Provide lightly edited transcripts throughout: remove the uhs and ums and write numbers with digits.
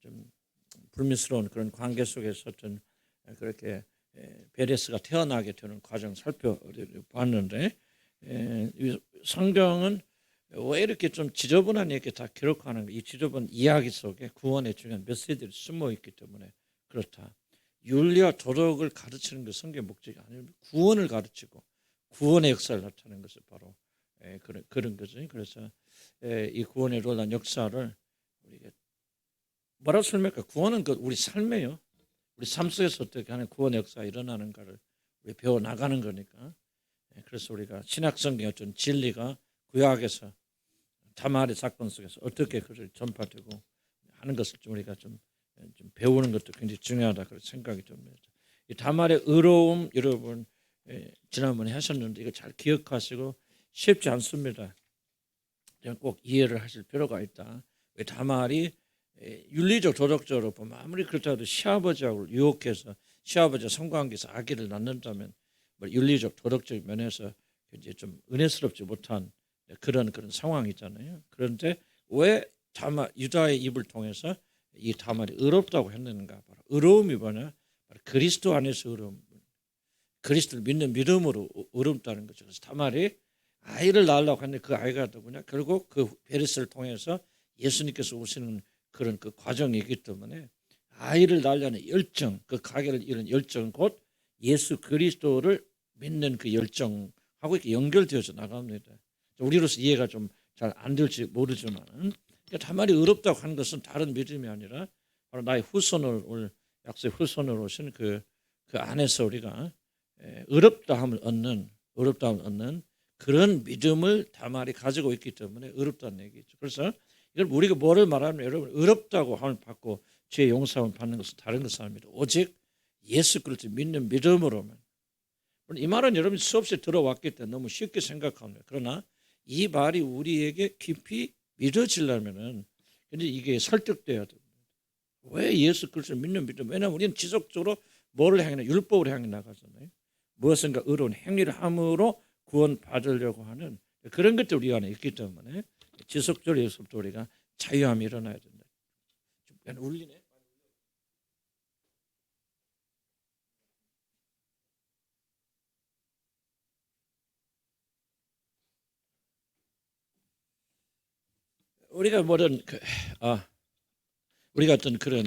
좀 불미스러운 그런 관계 속에서 어떤 그렇게 베레스가 태어나게 되는 과정 살펴봤는데, 성경은 왜 이렇게 좀 지저분한 얘기 다 기록하는 이 지저분한 이야기 속에 구원의 중요한 메시지들이 숨어 있기 때문에 그렇다. 윤리와 도덕을 가르치는 게 성경의 목적이 아닙니다. 구원을 가르치고 구원의 역사를 나타내는 것이 바로 그런 거죠. 그래서 이 구원에 놀란 역사를 우리가 뭐라고 설명할까? 구원은 우리 삶이에요. 우리 삶 속에서 어떻게 하는 구원의 역사가 일어나는가를 우리 배워 나가는 거니까. 그래서 우리가 신약 성경의 어떤 진리가 구약에서 다말의 사건 속에서 어떻게 그를 전파되고 하는 것을 좀 우리가 좀 배우는 것도 굉장히 중요하다 그런 생각이 듭니다. 이 다말의 의로움 여러분 지난번에 하셨는데 이거 잘 기억하시고 쉽지 않습니다. 꼭 이해를 하실 필요가 있다. 왜 다말이 윤리적 도덕적으로 보면 아무리 그렇다도 시아버지하고 유혹해서 시아버지와 성관계에서 아기를 낳는다면 윤리적 도덕적 면에서 이제 좀 은혜스럽지 못한 그런 상황이잖아요. 그런데 왜 유다의 입을 통해서 이 다말이 의롭다고 했는가? 바로 의로움이 뭐냐? 바로 그리스도 안에서 의로움, 그리스도를 믿는 믿음으로 의롭다는 거죠. 그래서 다말이 아이를 낳으려고 했는데 그 아이가 누구냐? 결국 그 베레스를 통해서 예수님께서 오시는 그런 그 과정이기 때문에 아이를 낳으려는 열정, 그 가게를 이룬 열정, 곧 예수 그리스도를 믿는 그 열정하고 이렇게 연결되어서 나갑니다. 우리로서 이해가 좀 잘 안 될지 모르지만 다말이 의롭다고 하는 것은 다른 믿음이 아니라 바로 나의 후손을 약속의 후손을 오신 그 안에서 우리가 의롭다함을 얻는 그런 믿음을 다말이 가지고 있기 때문에 의롭다는 얘기죠. 그래서 이걸 우리가 뭐를 말하면 여러분 의롭다고 함을 받고 죄의 용서함을 받는 것은 다른 것은 아닙니다. 오직 예수 그리스도 믿는 믿음으로만. 이 말은 여러분이 수없이 들어왔기 때문에 너무 쉽게 생각합니다. 그러나 이 말이 우리에게 깊이 믿어지려면은 근데 이게 설득돼야 됩니다. 왜 예수 그리스도를 믿는 믿음? 왜냐하면 우리는 지속적으로 뭐를 향해 율법을 향해 나가잖아요. 무엇인가 의로운 행위를 함으로 구원 받으려고 하는 그런 것들이 우리 안에 있기 때문에 지속적으로 예수부터 우리가 자유함이 일어나야 된다. 좀 울리네. 우리가 뭐든 우리가 어떤 그런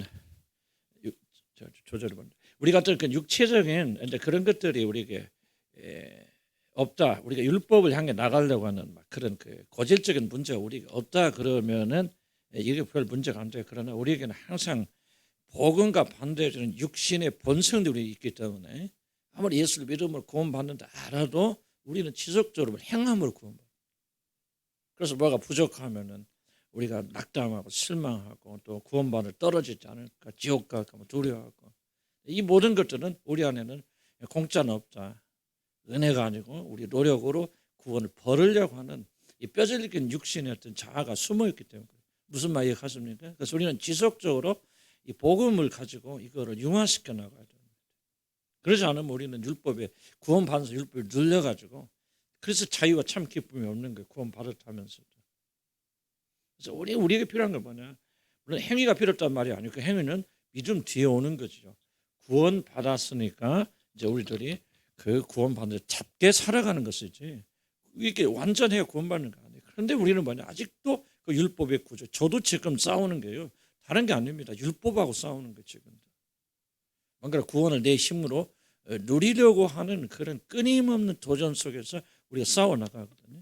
조절을 봅니다. 우리가 어떤 그 육체적인 그런 것들이 우리에게 없다. 우리가 율법을 향해 나가려고 하는 그런 그 고질적인 문제가 우리가 없다 그러면은 이게 별 문제가 안 돼요. 그러나 우리에게는 항상 복음과 반대해주는 육신의 본성들이 있기 때문에 아무리 예수를 믿음으로 구원받는다 알아도 우리는 지속적으로 행함으로 구원받아요. 그래서 뭐가 부족하면은 우리가 낙담하고 실망하고 또 구원받을 떨어지지 않을까 지옥 갈까 두려워하고 이 모든 것들은 우리 안에는 공짜는 없다. 은혜가 아니고 우리 노력으로 구원을 벌으려고 하는 이 뼈저리긴 육신의 어떤 자아가 숨어있기 때문에 무슨 말 이해하십니까? 그래서 우리는 지속적으로 이 복음을 가지고 이거를 융화시켜 나가야 됩니다. 그러지 않으면 우리는 율법에 구원받아서 율법을 눌려가지고 그래서 자유와 참 기쁨이 없는 거예요. 구원받았다면서도. 그래서 우리에게 필요한 건 뭐냐? 물론 행위가 필요 없단 말이 아니고 그 행위는 믿음 뒤에 오는 거죠. 구원 받았으니까 이제 우리들이 그 구원받는 잡게 살아가는 것이지 이게 완전해야 구원받는 거 아니에요. 그런데 우리는 뭐냐? 아직도 그 율법의 구조. 저도 지금 싸우는 게요. 다른 게 아닙니다. 율법하고 싸우는 거 지금. 뭔가 구원을 내 힘으로 누리려고 하는 그런 끊임없는 도전 속에서 우리가 싸워 나가거든요.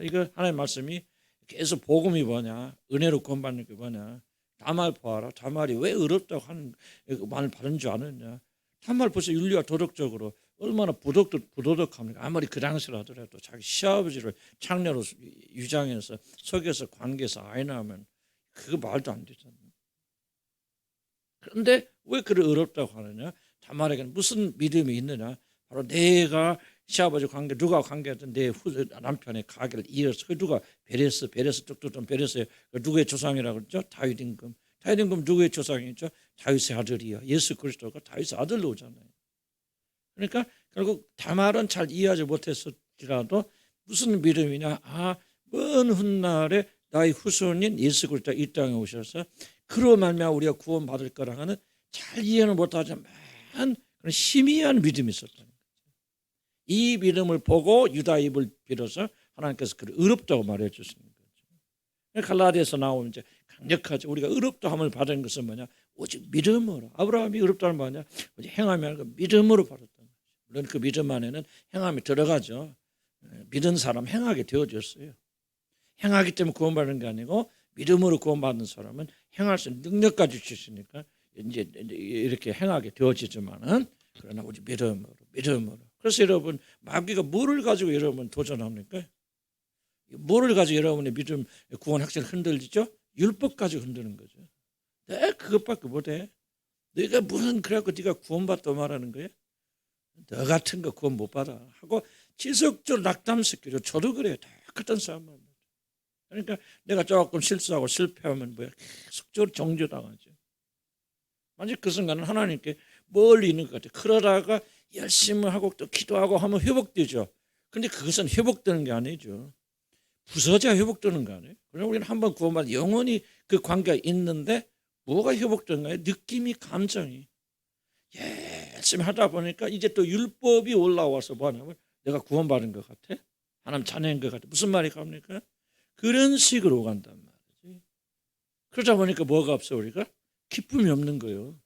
이거 하나님의 말씀이 계속 복음이 뭐냐, 은혜로 구원받는 게 뭐냐. 다말 보아라. 다말이 왜 어렵다고 하는 말을 받은 줄 아느냐. 다말 벌써 윤리와 도덕적으로 얼마나 부도덕합니까. 아무리 그 당시를 하더라도 자기 시아버지를 창녀로 유장해서 속여서 관계에서 아이 낳으면 그거 말도 안 되잖아요. 그런데 왜 그를 어렵다고 하느냐. 다말에게는 무슨 믿음이 있느냐. 바로 내가 시아버지 관계 누가 관계하든 내 남편의 가게를 이어서 그 누가 베레스 뚝뚝 베레스 누구의 조상이라고 그랬죠? 다윗 임금 누구의 조상이죠? 다윗의 아들이요. 예수 그리스도가 다윗의 아들로 오잖아요. 그러니까 결국 다말은 잘 이해하지 못했을지라도 무슨 믿음이냐? 먼 훗날에 나의 후손인 예수 그리스도가 이 땅에 오셔서 그로 말미암아 우리가 구원받을 거라 하는 잘 이해는 못하지만 그런 희미한 믿음이 있었다는 거죠. 이 믿음을 보고 유다 입을 빌어서 하나님께서 그를 의롭다고 말해 주시는 거죠. 갈라디아에서 나오면 이제 강력하죠. 우리가 의롭다함을 받은 것은 뭐냐? 오직 믿음으로. 아브라함이 의롭다는 뭐냐? 오직 행함이 아니고 믿음으로 받았다는 거죠. 물론 그 믿음 안에는 행함이 들어가죠. 믿은 사람 행하게 되어졌어요. 행하기 때문에 구원받는 게 아니고 믿음으로 구원받는 사람은 행할 수 있는 능력까지 주시니까 이제 이렇게 행하게 되어지지만은 그러나 우리 믿음으로. 그래서 여러분 마귀가 뭐를 가지고 여러분 도전합니까? 뭐를 가지고 여러분의 믿음 구원 확신을 흔들리죠? 율법 가지고 흔드는 거죠. 내가 그것밖에 못해. 너희가 무슨 그래갖고 네가 구원받다 말하는 거야? 너 같은 거 구원 못 받아 하고 지속적으로 낙담시키죠. 저도 그래요. 똑같은 싸움만. 그러니까 내가 조금 실수하고 실패하면 뭐야? 계속적으로 정죄당하죠. 만약 그 순간은 하나님께 멀리 있는 것 같아요. 그러다가 열심히 하고 또 기도하고 하면 회복되죠. 근데 그것은 회복되는 게 아니죠. 부서져야 회복되는 거 아니에요. 그럼 우리는 한번 구원받아 영원히 그 관계가 있는데 뭐가 회복되는가요? 느낌이, 감정이. 열심히 하다 보니까 이제 또 율법이 올라와서 뭐냐면 내가 구원받은 것 같아? 하나님 자녀인 것 같아? 무슨 말이 갑니까? 그런 식으로 간단 말이지. 그러다 보니까 뭐가 없어 우리가? 기쁨이 없는 거예요.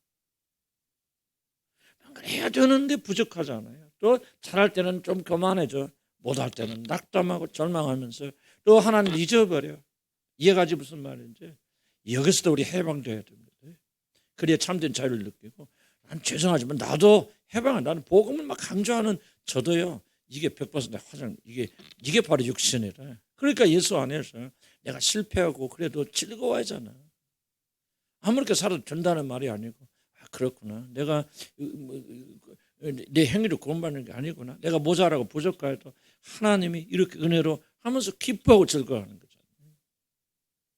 해야 되는데 부족하잖아요. 또 잘할 때는 좀 교만해져. 못할 때는 낙담하고 절망하면서 또 하나님을 잊어버려. 이해가지 무슨 말인지. 여기서도 우리 해방돼야 됩니다. 그래야 참된 자유를 느끼고 난 죄송하지만 나도 해방을 나는 복음을 막 강조하는 저도요. 이게 100% 화장 이게 바로 육신이라. 그러니까 예수 안에서 내가 실패하고 그래도 즐거워하잖아. 아무렇게 살아도 된다는 말이 아니고 그렇구나. 내가 내 행위로 구원받는 게 아니구나. 내가 모자라고 부족해도 하나님이 이렇게 은혜로 하면서 기뻐하고 즐거워하는 거잖아요.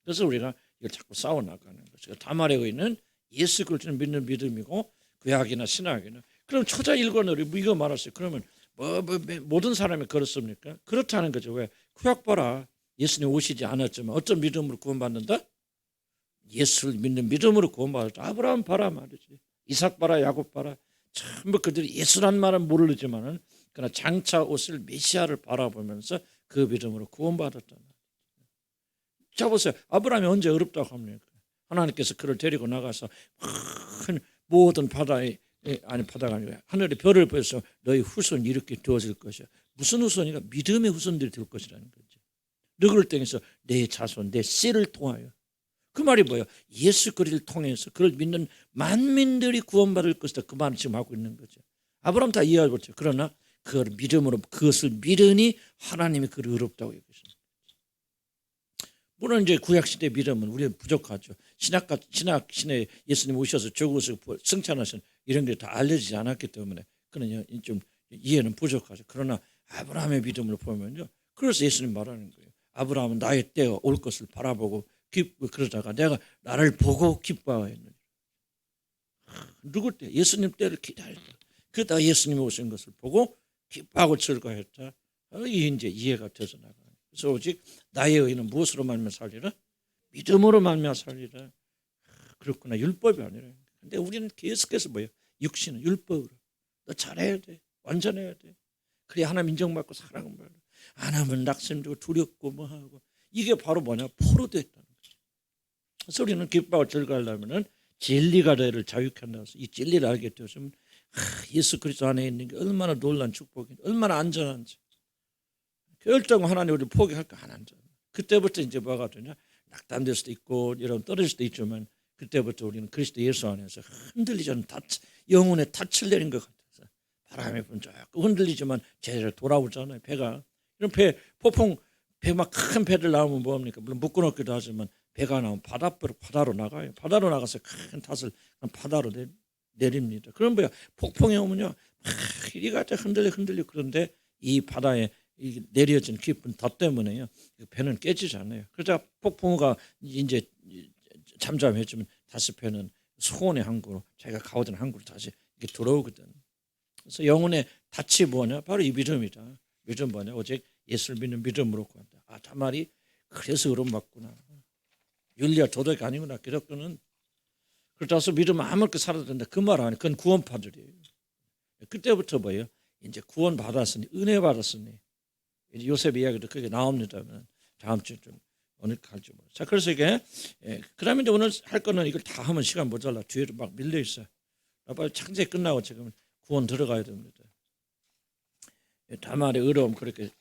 그래서 우리가 이걸 자꾸 싸워나가는 거죠. 다말에 있는 예수 그리스도를 믿는 믿음이고 구약이나 신약이나 그럼 초자일관으로 이거 말았어요. 그러면 모든 사람이 그렇습니까? 그렇다는 거죠. 왜? 구약 봐라. 예수님 오시지 않았지만 어떤 믿음으로 구원받는다? 예수를 믿는 믿음으로 구원받았다. 아브라함 봐라 말이지. 이삭 봐라, 야곱 봐라. 전부 그들이 예수란 말은 모르지만은 그러나 장차 오실 메시아를 바라보면서 그 믿음으로 구원받았다. 자 보세요. 아브라함이 언제 어렵다고 합니까? 하나님께서 그를 데리고 나가서 큰 모든 바다에 아니 바다가 아니라 하늘의 별을 보여서 너희 후손이 이렇게 되어질 것이야. 무슨 후손이가 믿음의 후손들이 될 것이라는 거죠. 누구를 통해서 내 자손, 내 씨를 통하여. 그 말이 뭐예요? 예수 그리스도를 통해서 그를 믿는 만민들이 구원받을 것이다. 그 말을 지금 하고 있는 거죠. 아브라함 다 이해하고 있죠. 그러나 그걸 믿음으로 그것을 믿으니 하나님이 그를 의롭다고 얘기했습니다. 물론 이제 구약 시대 믿음은 우리는 부족하죠. 신약신에 예수님 오셔서 저것을 승천하신 이런 게 다 알려지지 않았기 때문에 그는 좀 이해는 부족하죠. 그러나 아브라함의 믿음을 보면요. 그래서 예수님 말하는 거예요. 아브라함은 나의 때가 올 것을 바라보고 그러다가 내가 나를 보고 기뻐하였느니라. 누구 때? 예수님 때를 기다렸다. 그러다 예수님이 오신 것을 보고 기뻐하고 즐거워했다. 이게 이제 이해가 되서 나가요. 그래서 오직 나의 의는 무엇으로 말미암아 살리라? 믿음으로 말미암아 살리라. 그렇구나. 율법이 아니라. 근데 우리는 계속해서 뭐예요? 육신은 율법으로. 너 잘해야 돼. 완전해야 돼. 그래야 하나님 인정받고 사랑을 받아. 안 하면 낙심되고 두렵고 뭐하고. 이게 바로 뭐냐? 포로됐다는 거죠. 그래서 우리는 기뻐하고 즐거워하려면 진리가 너를 자유케 한다고 해서 이 진리를 알게 되었으면 예수 그리스도 안에 있는 게 얼마나 놀라운 축복인지 얼마나 안전한지. 결정 하나님 우리 포기할까 안 안전. 그때부터 이제 뭐가 되냐? 낙담될 수도 있고 여러분 떨어질 수도 있지만 그때부터 우리는 그리스도 예수 안에서 흔들리지 않는 영혼의 닻을 내린 것 같아서 바람에 분쩍 흔들리지만 제대로 돌아오잖아요. 배가 이런 포풍 배 막 큰 배들 나오면 뭐합니까? 물론 묶어놓기도 하지만 배가 나오면 바다로 나가요. 바다로 나가서 큰 탓을 바다로 내립니다. 그럼 뭐야? 폭풍이 오면요, 막 이리가 흔들려 그런데 이 바다에 이 내려진 깊은 덧 때문에요, 배는 깨지지 않아요. 그러자 폭풍우가 이제 잠잠해지면 다시 배는 소원의 항구로 자기가 가오던 항구로 다시 이렇게 돌아오거든. 그래서 영혼의 닻이 뭐냐? 바로 이 믿음이다. 믿음 뭐냐? 오직 예수를 믿는 믿음으로 구한다. 아, 다말이 그래서 의롭 받구나. 윤리와 도덕이 아니구나. 기독교는 그렇다고 믿으면 아무렇게 살아도 된다. 그 말 아니에요. 그건 구원파들이에요. 그때부터 뭐예요? 이제 구원 받았으니, 은혜 받았으니. 이제 요셉 이야기도 그게 나옵니다. 다음 주에 좀 어느 갈지 모르겠어요. 자, 그래서 이게 그다음에 이제 오늘 할 거는 이걸 다 하면 시간 모자라. 뒤에도 막 밀려 있어요. 빨리 창세 끝나고 지금 구원 들어가야 됩니다. 다말의 의로움 그렇게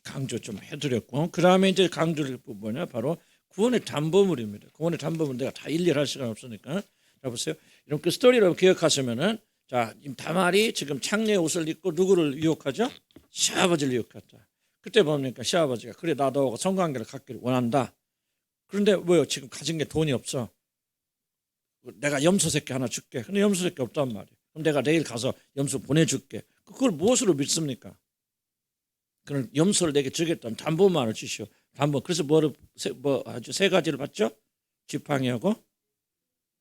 강조 좀 해드렸고, 그 다음에 이제 강조를 뭐냐, 바로 구원의 담보물입니다. 구원의 담보물 내가 다 일일이 할 시간 없으니까. 자, 보세요. 이런 그 스토리로 기억하시면은, 자, 다말이 지금 창녀의 옷을 입고 누구를 유혹하죠? 시아버지를 유혹했다. 그때 보니까 시아버지가 그래 나도 성관계를 갖기를 원한다. 그런데 뭐요? 지금 가진 게 돈이 없어. 내가 염소 새끼 하나 줄게. 근데 염소 새끼 없단 말이에요. 그럼 내가 내일 가서 염소 보내줄게. 그걸 무엇으로 믿습니까? 그럼 염소를 내게 주겠다면 담보만을 주시오. 담보. 그래서 아주 세 가지를 받죠. 지팡이하고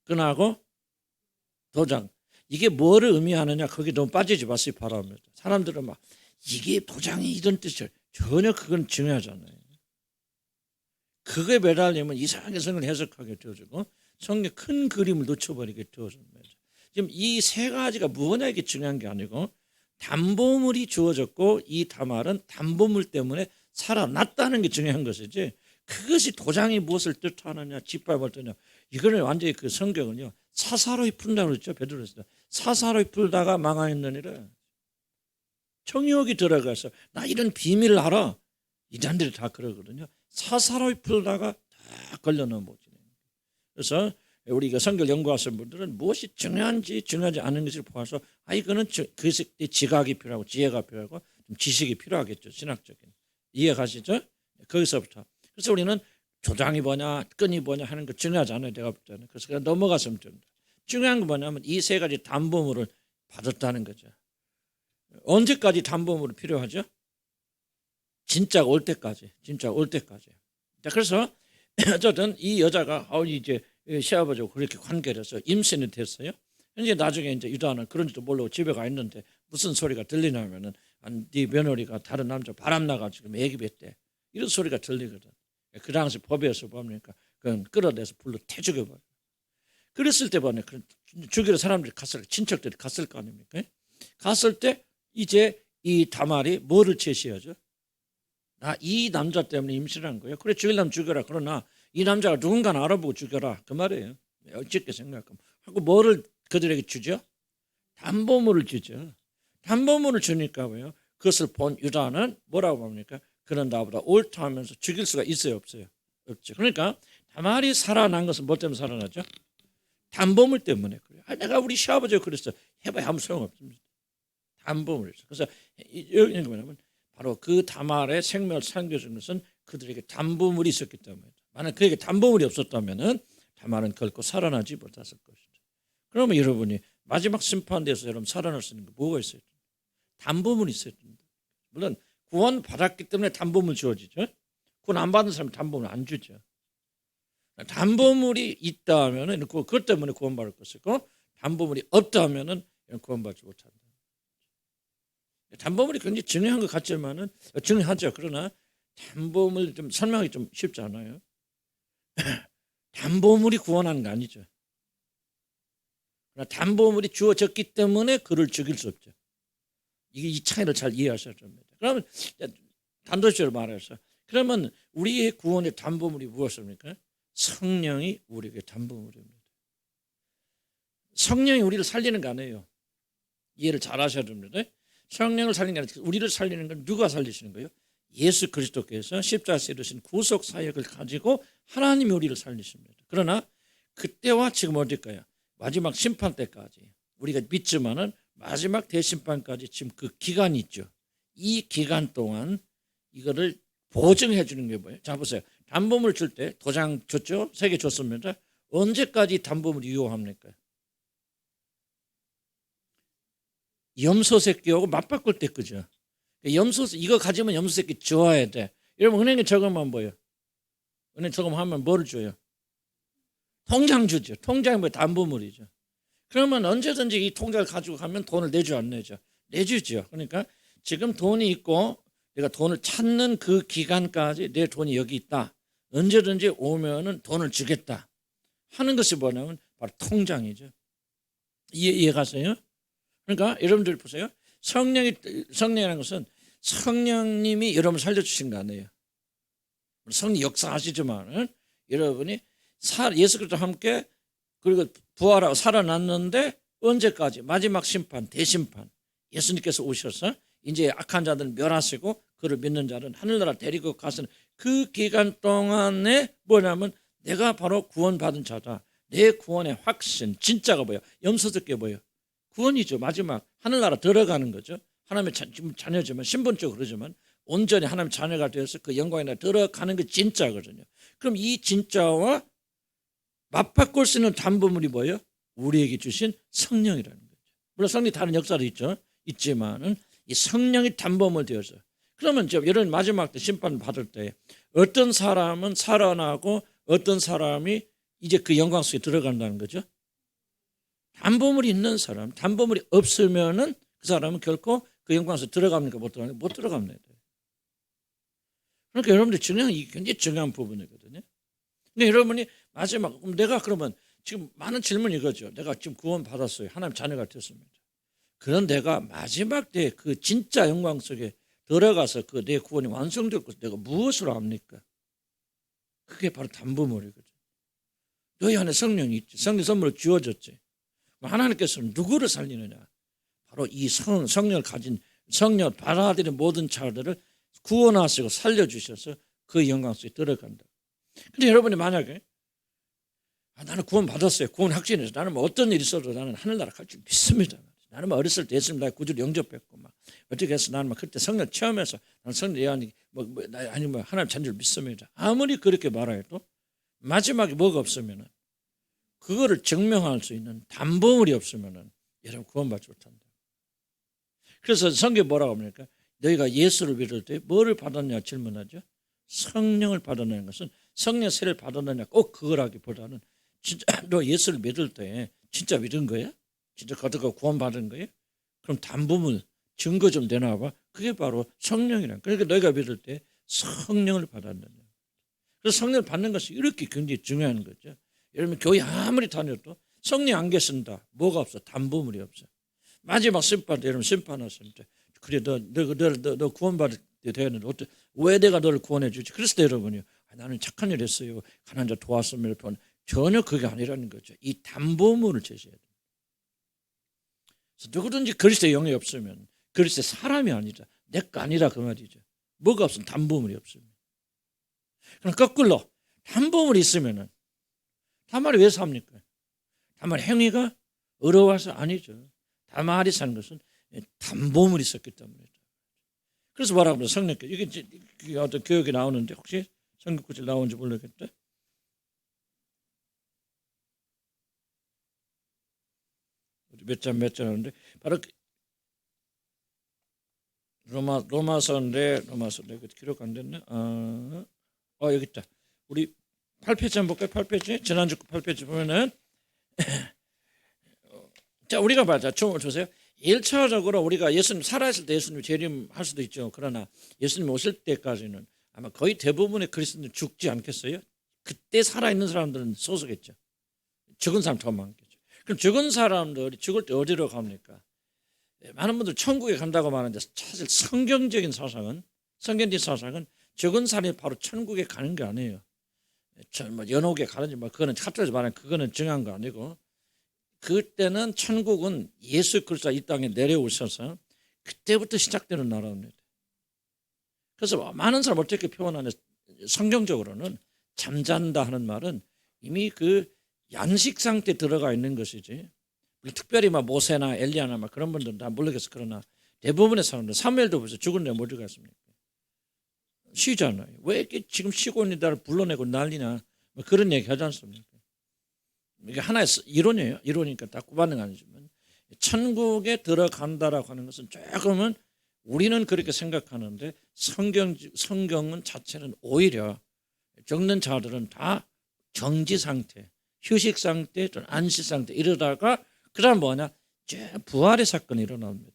끈하고 도장. 이게 뭐를 의미하느냐? 거기 너무 빠지지 마시기 바랍니다. 사람들은 막 이게 도장이 이런 뜻이에요. 전혀 그건 중요하잖아요. 그거에 매달리면 이상하게 성경을 해석하게 되어지고 성경 큰 그림을 놓쳐버리게 되어집니다. 지금 이 세 가지가 뭐냐 이게 중요한 게 아니고 담보물이 주어졌고 이 다말은 담보물 때문에 살아났다는 게 중요한 것이지, 그것이 도장이 무엇을 뜻하느냐 짓밟을 뜻하느냐, 이거는 완전히 그 성경은요 사사로이 푼다고 그랬죠. 베드로에서 사사로이 풀다가 망하였느니라. 청유혹이 들어가서 나 이런 비밀을 알아. 이 잔들이 다 그러거든요. 사사로이 풀다가 다 걸려넘어지는. 그래서 우리 이거 성경 연구하시는 분들은 무엇이 중요한지 중요하지 않은 것을 보아서 이거는 그 지각이 필요하고 지혜가 필요하고 좀 지식이 필요하겠죠. 신학적인. 이해가시죠? 거기서부터. 그래서 우리는 조장이 뭐냐 끈이 뭐냐 하는 거 중요하지 않아요. 내가 볼 때는. 그래서 그냥 넘어갔으면 됩니다. 중요한 건 뭐냐면 이 세 가지 담보물을 받았다는 거죠. 언제까지 담보물이 필요하죠? 진짜가 올 때까지. 진짜가 올 때까지. 자, 그래서 어쨌든 이 여자가 이제 시아버지하고 그렇게 관계를 해서 임신이 됐어요. 이제 나중에 이제 유다는 그런지도 모르고 집에 가 있는데 무슨 소리가 들리냐면은 네 며느리가 다른 남자 바람 나가지고 애기했대. 이런 소리가 들리거든. 그 당시 법에서 뭡니까? 그건 끌어내서 불로 태죽여버려. 그랬을 때 보니까 죽이러 사람들이 갔을, 친척들이 갔을 거 아닙니까? 갔을 때 이제 이 다말이 뭐를 제시하죠? 이 남자 때문에 임신한 거예요. 그래 죽이려면 죽여라. 그러나 이 남자가 누군가는 알아보고 죽여라. 그 말이에요. 어쨌게 생각하면. 하고 뭐를 그들에게 주죠? 담보물을 주죠. 담보물을 주니까 왜요? 그것을 본 유다는 뭐라고 합니까? 그는 나보다 옳다 하면서 죽일 수가 있어요? 없어요? 없죠. 그러니까 다말이 살아난 것은 뭐 때문에 살아나죠? 담보물 때문에 그래요. 내가 우리 시아버지가 그랬어. 해봐야 아무 소용없습니다. 담보물이죠. 그래서 여기 뭐냐면 바로 그 다말의 생명을 살려준 것은 그들에게 담보물이 있었기 때문이다. 만약 그에게 담보물이 없었다면 다말은 결코 살아나지 못했을 것이다. 그러면 여러분이 마지막 심판대에서 여러분 살아날 수 있는 게 뭐가 있어야 됩니다. 담보물이 있어야 됩니다. 물론 구원 받았기 때문에 담보물 주어지죠. 구원 안 받은 사람은 담보물 안 주죠. 담보물이 있다 하면 그것 때문에 구원받을 것이고 담보물이 없다 하면 구원받지 못한다. 담보물이 굉장히 중요한 것 같지만은 중요하죠. 그러나 담보물 좀 설명하기 좀 쉽지 않아요. 담보물이 구원하는 거 아니죠. 그러나 담보물이 주어졌기 때문에 그를 죽일 수 없죠. 이 차이를 잘 이해하셔야 됩니다. 그러면 단도직으로 말해서 그러면 우리의 구원의 담보물이 무엇입니까? 성령이 우리에게 담보물입니다. 성령이 우리를 살리는 거 아니에요. 이해를 잘 하셔야 됩니다. 성령을 살리는 게 아니라 우리를 살리는 건 누가 살리시는 거예요? 예수 그리스도께서 십자가에서 이루신 구속 사역을 가지고 하나님이 우리를 살리십니다. 그러나 그때와 지금 어딜까요? 마지막 심판 때까지 우리가 믿지만은 마지막 대심판까지 지금 그 기간이 있죠. 이 기간 동안 이거를 보증해 주는 게 뭐예요? 자 보세요. 담보물 줄 때 도장 줬죠? 3개 줬습니다. 언제까지 담보물이 유효합니까? 염소 새끼하고 맞바꿀 때 그죠? 염소 이거 가지면 염소 새끼 줘야 돼. 여러분 은행에 저금하면 뭐예요? 은행 저금하면 뭐를 줘요? 통장 주죠. 통장이 뭐 담보물이죠. 그러면 언제든지 이 통장을 가지고 가면 돈을 내죠 안 내죠? 내주죠. 그러니까 지금 돈이 있고 내가 돈을 찾는 그 기간까지 내 돈이 여기 있다. 언제든지 오면은 돈을 주겠다 하는 것이 뭐냐면 바로 통장이죠. 이해가세요? 그러니까 여러분들 보세요. 성령이라는 것은 성령님이 여러분을 살려주신 거 아니에요. 성령 역사하시지만 여러분이 예수 그리스도와 함께 그리고 부활하고 살아났는데 언제까지? 마지막 심판, 대심판. 예수님께서 오셔서 이제 악한 자들을 멸하시고 그를 믿는 자는 하늘나라 데리고 가시는 그 기간 동안에 뭐냐면 내가 바로 구원받은 자다. 내 구원의 확신, 진짜가 뭐예요? 염소스럽게 뭐예요? 구원이죠. 마지막 하늘나라 들어가는 거죠. 하나님의 자녀지만 신분적으로 그러지만 온전히 하나님의 자녀가 되어서 그 영광에 들어가는 게 진짜거든요. 그럼 이 진짜와 맞바꿀 수 있는 담보물이 뭐예요? 우리에게 주신 성령이라는 거죠. 물론 성령이 다른 역사도 있지만은 이 성령이 담보물 되어서 그러면 이제 여러분 마지막 때 심판 받을 때 어떤 사람은 살아나고 어떤 사람이 이제 그 영광 속에 들어간다는 거죠. 담보물이 있는 사람, 담보물이 없으면은 그 사람은 결코 그 영광 속에 들어갑니까? 못 들어갑니다. 그러니까 여러분들 이게 굉장히 중요한 부분이거든요. 근데 여러분이 마지막 내가 그러면 지금 많은 질문이 이거죠. 내가 지금 구원 받았어요. 하나님 자녀가 됐습니다. 그런 내가 마지막 때 그 진짜 영광 속에 들어가서 그 내 구원이 완성될 것을 내가 무엇으로 압니까? 그게 바로 담보물이거든. 너희 안에 성령이 있지. 성령 선물을 주어졌지. 하나님께서는 누구를 살리느냐? 바로 이 성령을 가진 성령 받아들인 모든 자들을 구원하시고 살려주셔서 그 영광 속에 들어간다. 근데 여러분이 만약에 나는 구원 받았어요. 구원 확신해서 나는 뭐 어떤 일이 있어도 나는 하늘나라 갈 줄 믿습니다. 나는 뭐 어렸을 때 예수님 나의 구주를 영접했고 막 어떻게 해서 나는 막 그때 성령 체험해서 나는 성령 예언이 아니면 하나님 자녀를 믿습니다. 아무리 그렇게 말해도 마지막에 뭐가 없으면은 그거를 증명할 수 있는 담보물이 없으면은 여러분 구원받지 못한다. 그래서 성경에 뭐라고 합니까? 너희가 예수를 믿을 때 뭐를 받았냐 질문하죠. 성령을 받았냐는 것은 성령 세례를 받았느냐 꼭 그거라기보다는 진짜 너 예수를 믿을 때 진짜 믿은 거야? 진짜 거듭가 구원받은 거예요? 그럼 담보물 증거 좀 내놔봐. 그게 바로 성령이란. 그러니까 너희가 믿을 때 성령을 받았느냐. 그래서 성령을 받는 것이 이렇게 굉장히 중요한 거죠. 여러분 교회 아무리 다녀도 성령 안 계신다. 뭐가 없어? 담보물이 없어. 마지막 심판 때 여러분 심판하실 때 그래 너 구원받을 때 되었는데 왜 내가 너를 구원해 주지? 그랬을 때 여러분이 나는 착한 일 했어요. 가난한 자 도왔습니다. 전혀 그게 아니라는 거죠. 이 담보물을 제시해야 돼요. 누구든지 그리스도의 영이 없으면 그리스도의 사람이 아니라 내 거 아니라 그 말이죠. 뭐가 없으면 담보물이 없으면. 그럼 거꾸로 담보물이 있으면은 다말이 왜 삽니까? 다말 행위가 어려워서 아니죠. 다말이 사는 것은 담보물이 있었기 때문이죠. 그래서 뭐라고 하면 성령께 이게 어떤 교육이 나오는데 혹시 성경 구절 나오는지 모르겠다. 몇 장 하는데 바로 로마서인데 기록 안 됐네. 여기 있다. 우리 8페이지 한번 볼까요? 8페이지 지난주 8페이지 보면은 자 우리가 맞아 좀 보세요. 1차적으로 우리가 예수님 살아있을 때 예수님 재림할 수도 있죠. 그러나 예수님 오실 때까지는 아마 거의 대부분의 그리스도인들 죽지 않겠어요? 그때 살아있는 사람들은 소수겠죠. 죽은 사람 더 많겠죠. 그럼 죽은 사람들이 죽을 때 어디로 갑니까? 많은 분들 천국에 간다고 말하는데 사실 성경적인 사상은 죽은 사람이 바로 천국에 가는 게 아니에요. 뭐 연옥에 가는지 뭐 그거는 카톨릭에서 말하는 그거는 정한 거 아니고 그때는 천국은 예수 그리스도가 이 땅에 내려오셔서 그때부터 시작되는 나라입니다. 그래서 많은 사람 어떻게 표현하냐 성경적으로는 잠잔다 하는 말은 이미 그 양식 상태에 들어가 있는 것이지 특별히 막 모세나 엘리야나 막 그런 분들은 다 모르겠어. 그러나 대부분의 사람들 사무엘도 벌써 죽은 데 어디 갔습니까? 쉬잖아요. 왜 이렇게 지금 쉬고 있는 나를 불러내고 난리나 뭐 그런 얘기 하지 않습니까? 이게 하나의 이론이에요. 이론이니까 딱 구반은 아니지만 천국에 들어간다라고 하는 것은 조금은 우리는 그렇게 생각하는데 성경은 자체는 오히려 적는 자들은 다 정지 상태, 휴식 상태, 좀 안식 상태 이러다가 그다음 뭐냐? 부활의 사건이 일어납니다.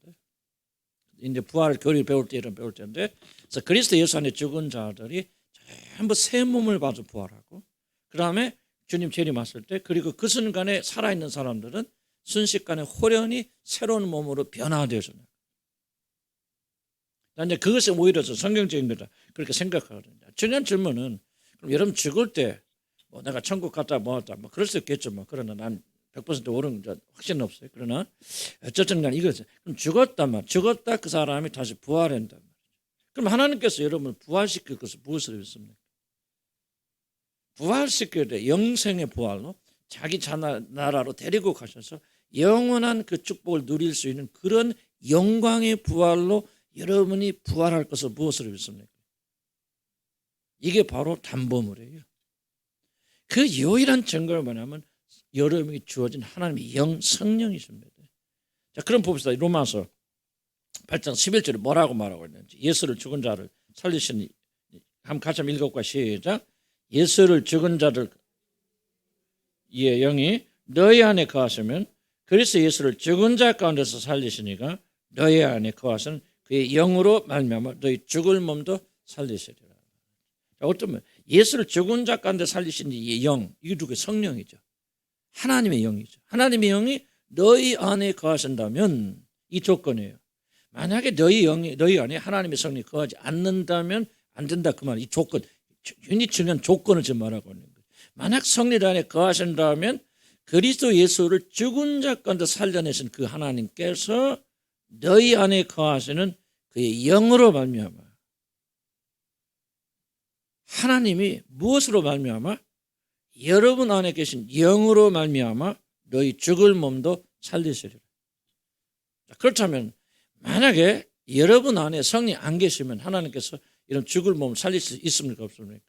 이제 부활 교리를 배울 텐데, 그래서 그리스도 예수 안에 죽은 자들이 전부 새 몸을 받아 부활하고, 그 다음에 주님 재림하실 때, 그리고 그 순간에 살아있는 사람들은 순식간에 호련히 새로운 몸으로 변화되어져요. 이제 그것이 오히려 성경적인 거다 그렇게 생각하거든요. 중요한 질문은, 그럼 여러분 죽을 때 뭐 내가 천국 갔다 뭐었다 뭐 그럴 수 있겠죠. 뭐 그러나 난 100% 옳은 확신은 없어요. 그러나 어쨌든 간에 이거죠. 그럼 죽었다 그 사람이 다시 부활한다. 그럼 하나님께서 여러분을 부활시킬 것을 무엇을 믿습니까? 부활시킬 때 영생의 부활로 자기 나라로 데리고 가셔서 영원한 그 축복을 누릴 수 있는 그런 영광의 부활로 여러분이 부활할 것을 무엇으로 믿습니까? 이게 바로 담보물이에요. 그 유일한 증거가 뭐냐면 여러분이 주어진 하나님의 성령이십니다. 자, 그럼 봅시다. 로마서 8장 11절에 뭐라고 말하고 있는지. 예수를 죽은 자를 살리신, 한번 같이 한번 읽어볼까? 시작. 예수를 죽은 자들 의 영이 너희 안에 거하시면, 그래서 예수를 죽은 자 가운데서 살리시니까 너희 안에 거하시는 그의 영으로 말미암아 너희 죽을 몸도 살리시리라. 어쩌면 예수를 죽은 자 가운데 살리신 이 영, 이게 누구의 성령이죠. 하나님의 영이죠. 하나님의 영이 너희 안에 거하신다면 이 조건이에요. 만약에 너희 안에 하나님의 성령이 거하지 않는다면 안 된다 그 말. 이 조건, 굉장히 중요한 조건을 지금 말하고 있는 거예요. 만약 성령 안에 거하신다면 그리스도 예수를 죽은 자 가운데 살려내신 그 하나님께서 너희 안에 거하시는 그의 영으로 말미암아, 하나님이 무엇으로 말미암아? 여러분 안에 계신 영으로 말미암아 너희 죽을 몸도 살리시리라. 그렇다면 만약에 여러분 안에 성령이 안 계시면 하나님께서 이런 죽을 몸을 살릴 수 있습니까? 없습니까?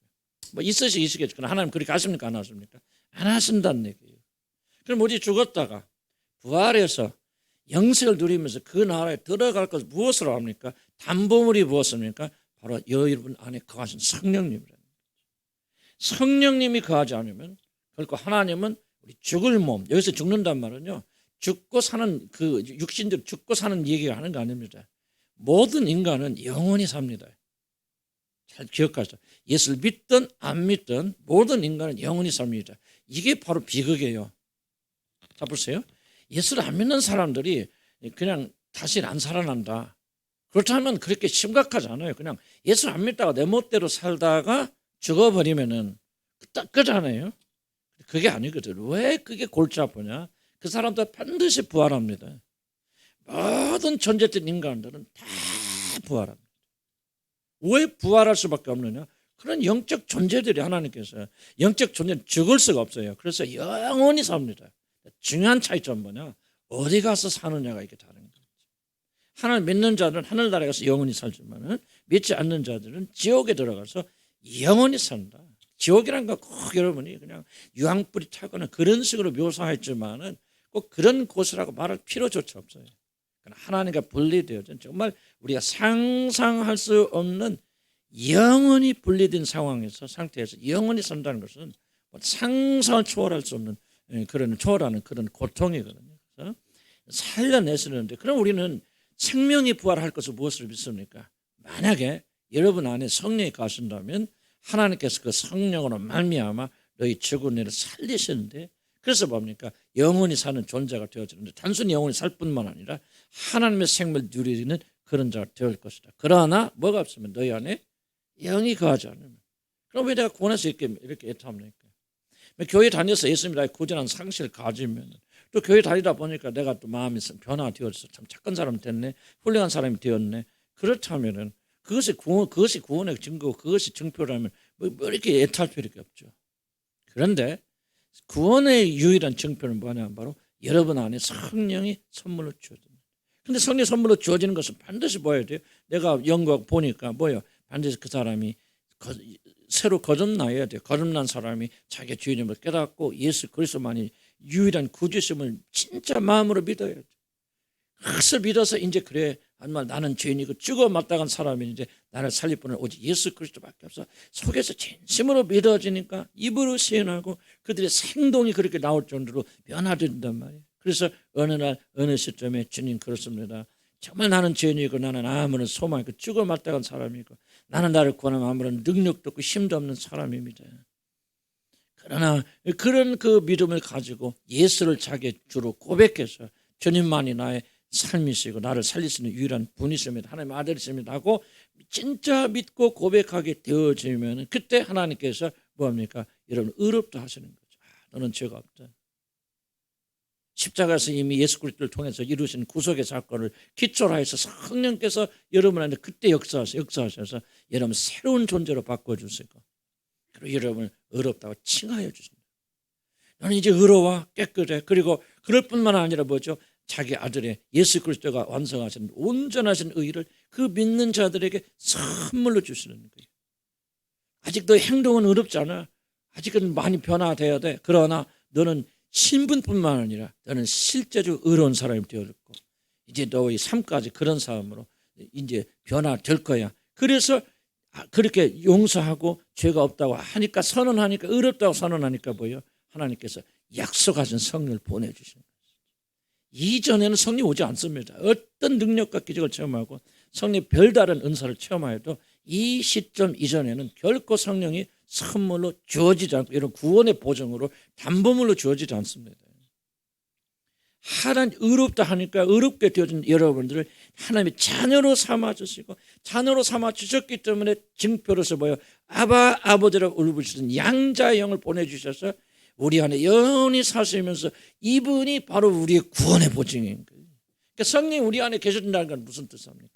뭐 있으시겠죠. 그러나 하나님 그렇게 하십니까? 안 하십니까? 안 하신다는 얘기예요. 그럼 우리 죽었다가 부활해서 영생을 누리면서 그 나라에 들어갈 것을 무엇으로 합니까? 담보물이 무엇입니까? 바로 여러분 안에 거하신 성령님이라는 거죠. 성령님이 거하지 않으면 결코 하나님은 우리 죽을 몸, 여기서 죽는단 말은요, 죽고 사는 그 육신들 죽고 사는 얘기가 하는 거 아닙니다. 모든 인간은 영원히 삽니다. 잘 기억하세요. 예수를 믿든 안 믿든 모든 인간은 영원히 삽니다. 이게 바로 비극이에요. 자, 보세요. 예수를 안 믿는 사람들이 그냥 다시 안 살아난다. 그렇다면 그렇게 심각하지 않아요. 그냥 예수를 안 믿다가 내 멋대로 살다가 죽어버리면은 끝잖아요. 그게 아니거든. 왜 그게 골치 아프냐? 그 사람들 반드시 부활합니다. 모든 존재된 인간들은 다 부활합니다. 왜 부활할 수밖에 없느냐? 그런 영적 존재들이 하나님께서 영적 존재는 죽을 수가 없어요. 그래서 영원히 삽니다. 중요한 차이점 뭐냐? 어디 가서 사느냐가 이게 다른 거죠. 하나님 믿는 자들은 하늘나라에 가서 영원히 살지만 믿지 않는 자들은 지옥에 들어가서 영원히 산다. 지옥이란 거 꼭 여러분이 그냥 유황불이 타거나 그런 식으로 묘사했지만은 꼭 그런 곳이라고 말할 필요조차 없어요. 하나님과 분리되어진 정말 우리가 상상할 수 없는 영원히 분리된 상태에서 영원히 산다는 것은 상상을 초월할 수 없는 그런 초월하는 그런 고통이거든요. 그래서 살려내시는데, 그럼 우리는 생명이 부활할 것을 무엇을 믿습니까? 만약에 여러분 안에 성령이 가신다면 하나님께서 그 성령으로 말미암아 너희 죽은 이를 살리시는데, 그래서 뭡니까? 영원히 사는 존재가 되어지는데, 단순히 영원히 살 뿐만 아니라 하나님의 생명을 누리는 그런 자가 될 것이다. 그러나 뭐가 없으면 너희 안에 영이 거하지 않으면, 그럼 왜 내가 구원해서 이렇게 애통합니까? 교회 다녀서 예수님이 나의 구원한 상실을 가지면, 또 교회 다니다 보니까 내가 또 마음이 변화되어서 참 착한 사람이 됐네, 훌륭한 사람이 되었네. 그렇다면은 그것이 구원의 증거고 그것이 증표라면 뭐 이렇게 애탈 필요가 없죠. 그런데 구원의 유일한 증표는 뭐냐면 바로 여러분 안에 성령이 선물로 주어집니다. 그런데 성령이 선물로 주어지는 것은 반드시 뭐야 돼요? 내가 연구하고 보니까 뭐예요? 반드시 그 사람이 새로 거듭나야 돼요. 거듭난 사람이 자기의 주님을 깨닫고 예수 그리스도만이 유일한 구주심을 진짜 마음으로 믿어야 돼요. 그것을 믿어서 이제 그래, 정말 나는 죄인이고 죽어 마땅한 사람이 이제 나를 살릴 분은 오직 예수 그리스도밖에 없어. 속에서 진심으로 믿어지니까 입으로 시인하고 그들의 행동이 그렇게 나올 정도로 변화된단 말이에요. 그래서 어느 날 어느 시점에 주님 그렇습니다. 정말 나는 죄인이고 나는 아무런 소망이 없고 죽어 마땅한 사람이고 나는 나를 구하는 아무런 능력도 없고 힘도 없는 사람입니다. 그러나 그런 그 믿음을 가지고 예수를 자기의 주로 고백해서 주님만이 나의 삶이시고 나를 살릴 수 있는 유일한 분이십니다, 하나님의 아들이십니다 하고 진짜 믿고 고백하게 되어지면 그때 하나님께서 뭐합니까? 여러분 의롭다 하시는 거죠. 너는 죄가 없다. 십자가에서 이미 예수 그리스도를 통해서 이루신 구속의 사건을 기초로 해서 성령께서 여러분한테 그때 역사하셔서 여러분 새로운 존재로 바꿔주시고 그리고 여러분을 의롭다고 칭하여 주십니다. 너는 이제 의로워 깨끗해. 그리고 그럴 뿐만 아니라 뭐죠? 자기 아들의 예수 그리스도가 완성하신 온전하신 의를 그 믿는 자들에게 선물로 주시는 거예요. 아직도 행동은 어렵잖아. 아직은 많이 변화돼야 돼. 그러나 너는 신분뿐만 아니라 너는 실제로 의로운 사람이 되어졌고 이제 너의 삶까지 그런 삶으로 이제 변화될 거야. 그래서 그렇게 용서하고 죄가 없다고 하니까 선언하니까 의롭다고 선언하니까 뭐예요? 하나님께서 약속하신 성령을 보내주시는 거예요. 이전에는 성령 오지 않습니다. 어떤 능력과 기적을 체험하고 성령의 별다른 은사를 체험하여도 이 시점 이전에는 결코 성령이 선물로 주어지지 않고 이런 구원의 보증으로 담보물로 주어지지 않습니다. 하나님 의롭다 하니까 의롭게 되어진 여러분들을 하나님의 자녀로 삼아주시고 자녀로 삼아주셨기 때문에 증표로서 뭐예요? 아바 아버지라고 울부짖는 양자의 영을 보내주셔서 우리 안에 영원히 사시면서 이분이 바로 우리의 구원의 보증인 거예요. 그러니까 성령이 우리 안에 계신다는 건 무슨 뜻입니까?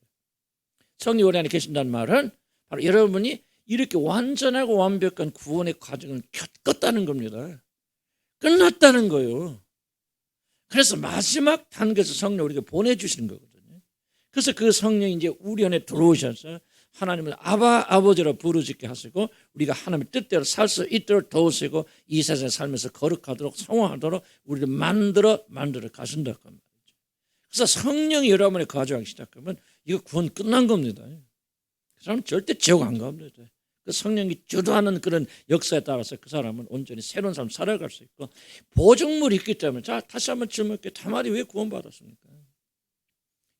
성령이 우리 안에 계신다는 말은 바로 여러분이 이렇게 완전하고 완벽한 구원의 과정을 겪었다는 겁니다. 끝났다는 거예요. 그래서 마지막 단계에서 성령 우리에게 보내주시는 거거든요. 그래서 그 성령이 이제 우리 안에 들어오셔서 하나님을 아바 아버지로 부르짖게 하시고 우리가 하나님의 뜻대로 살 수 있도록 도우시고 이 세상에 살면서 거룩하도록 성화하도록 우리를 만들어 가신다고 말이죠. 그래서 성령이 여러분의 가져가기 시작하면 이거 구원 끝난 겁니다. 그 사람은 절대 지옥 안 갑니다. 그 성령이 주도하는 그런 역사에 따라서 그 사람은 온전히 새로운 삶을 살아갈 수 있고 보증물이 있기 때문에. 자, 다시 한번 질문할게요. 다말이 왜 구원받았습니까?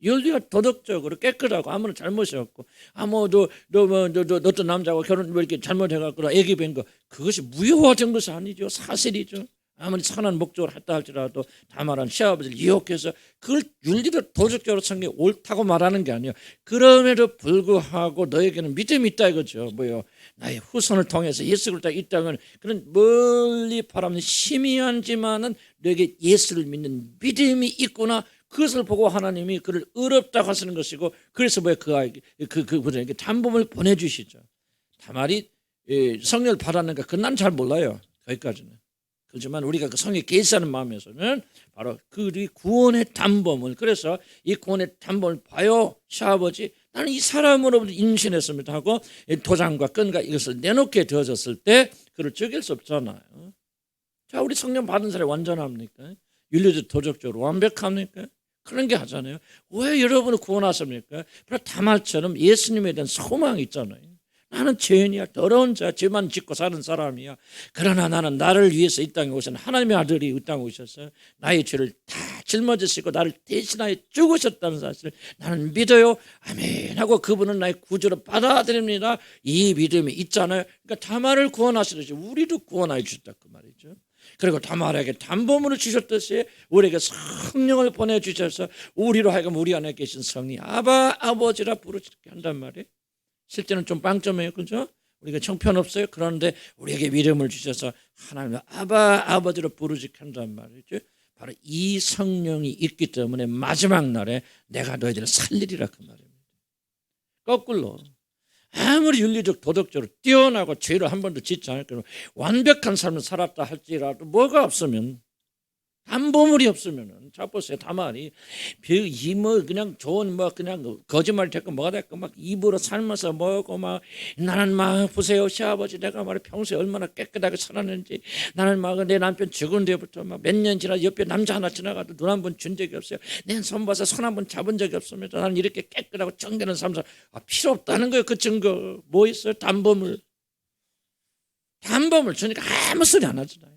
윤리가 도덕적으로 깨끗하고 아무런 잘못이 없고 어떤 남자하고 결혼 이렇게 잘못해갖고 애기 뵌 거 그것이 무효화된 것이 아니죠. 사실이죠. 아무리 선한 목적으로 했다 할지라도 다말은 시아버지를 유혹해서 그걸 윤리도 도덕적으로 성경이 옳다고 말하는 게 아니에요. 그럼에도 불구하고 너에게는 믿음이 있다 이거죠. 뭐요? 나의 후손을 통해서 예수 그리스도가 이 땅을 그런 멀리 바라보는 희미한지만은 너에게 예수를 믿는 믿음이 있구나. 그것을 보고 하나님이 그를 의롭다고 하시는 것이고 그래서 왜 그 아이에게 그분에게 담보를 보내주시죠. 다말이 성령을 받았는가 그건 난 잘 몰라요. 거기까지는. 그렇지만 우리가 그 성령이 계시하는 마음에서는 바로 그 구원의 담보물. 그래서 이 구원의 담보를 봐요. 시아버지 나는 이 사람으로부터 임신했습니다 하고 도장과 끈과 이것을 내놓게 되어졌을 때 그를 죽일 수 없잖아요. 자, 우리 성령 받은 사람이 완전합니까? 윤리적 도덕적으로 완벽합니까? 그런 게 하잖아요. 왜 여러분을 구원하십니까? 바로 다말처럼 예수님에 대한 소망이 있잖아요. 나는 죄인이야. 더러운 자, 죄만 짓고 사는 사람이야. 그러나 나는 나를 위해서 이 땅에 오신 하나님의 아들이 이 땅에 오셔서 나의 죄를 다 짊어지시고 나를 대신하여 죽으셨다는 사실을 나는 믿어요. 아멘 하고 그분은 나의 구주로 받아들입니다. 이 믿음이 있잖아요. 그러니까 다말을 구원하시듯이 우리도 구원하여 주셨다 그 말이죠. 그리고 다말에게 담보물을 주셨듯이 우리에게 성령을 보내주셔서 우리로 하여금 우리 안에 계신 성령 아바 아버지라 부르짖게 한단 말이에요. 실제는 좀 빵점이에요. 그죠? 우리가 형편없어요. 그런데 우리에게 믿음을 주셔서 하나님의 아바 아버지로 부르짖게 한단 말이죠. 바로 이 성령이 있기 때문에 마지막 날에 내가 너희들을 살리리라 그 말입니다. 거꾸로 아무리 윤리적 도덕적으로 뛰어나고 죄를 한 번도 짓지 않을 거면 완벽한 삶을 살았다 할지라도 뭐가 없으면 담보물이 없으면은 자 보세요. 다말이 그냥 좋은 그냥 거짓말 됐고 뭐가 됐고 막 입으로 삶아서 먹고 막 나는 막 보세요 시아버지 내가 말해 평소에 얼마나 깨끗하게 살았는지 나는 막 내 남편 죽은 뒤부터 막 몇 년 지나 옆에 남자 하나 지나가도 눈 한 번 준 적이 없어요. 내 손 봐서 손 한 번 잡은 적이 없습니다. 나는 이렇게 깨끗하고 정결한 삶 필요 없다는 거예요. 그 증거 뭐 있어요? 담보물 주니까 아무 소리 안 하잖아요.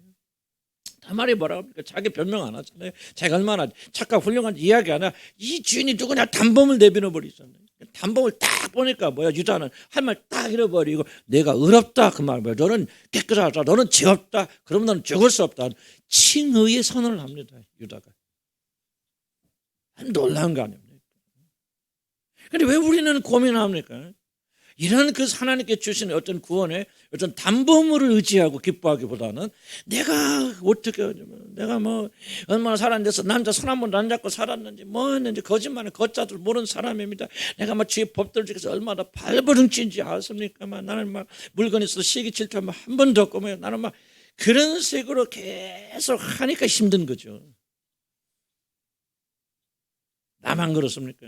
다말이 뭐라고 합니까? 자기 변명 안 하잖아요. 자기가 얼마나 착하고 훌륭한지 이야기 안 해. 이 주인이 누구냐 담범을 내비려 버리잖아요. 담보를 딱 보니까 뭐야, 유다는 할 말 딱 잃어버리고 내가 의롭다 그 말 뭐야, 너는 깨끗하다, 너는 죄 없다, 그러면 너는 죽을 수 없다. 칭의의 선언을 합니다, 유다가. 놀라운 거 아닙니까? 그런데 왜 우리는 고민합니까? 이런 그 하나님께 주신 어떤 구원의 어떤 담보물을 의지하고 기뻐하기보다는 내가 어떻게 내가 뭐 얼마나 살았는데서 남자 손 한 번도 안 잡고 살았는지 뭐 했는지 거짓말에 걷자들 모르는 사람입니다. 내가 막 주의 법들 중에서 얼마나 발버둥친지 아십니까? 막 나는 막 물건 있어서 시기 질투하면 한 번도 없고 뭐 나는 막 그런 식으로 계속 하니까 힘든 거죠. 나만 그렇습니까?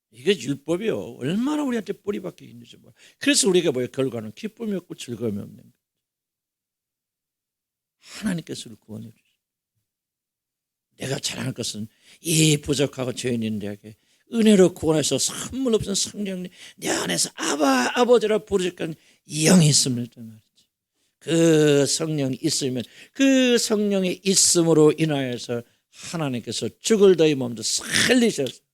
이게 율법이요. 얼마나 우리한테 뿌리 박혀 있는지. 그래서 우리가 뭐예요? 결과는 기쁨이 없고 즐거움이 없는 거예요. 하나님께서 우리를 구원해 주시죠. 내가 잘하는 것은 이 부족하고 죄인인 자에게 은혜로 구원해서 선물 없은 성령님 내 안에서 아버지라 부르짖는 영이 있습니다. 그 성령이 있으면 그 성령이 있음으로 인하여서 하나님께서 죽을 너희 몸도 살리셔서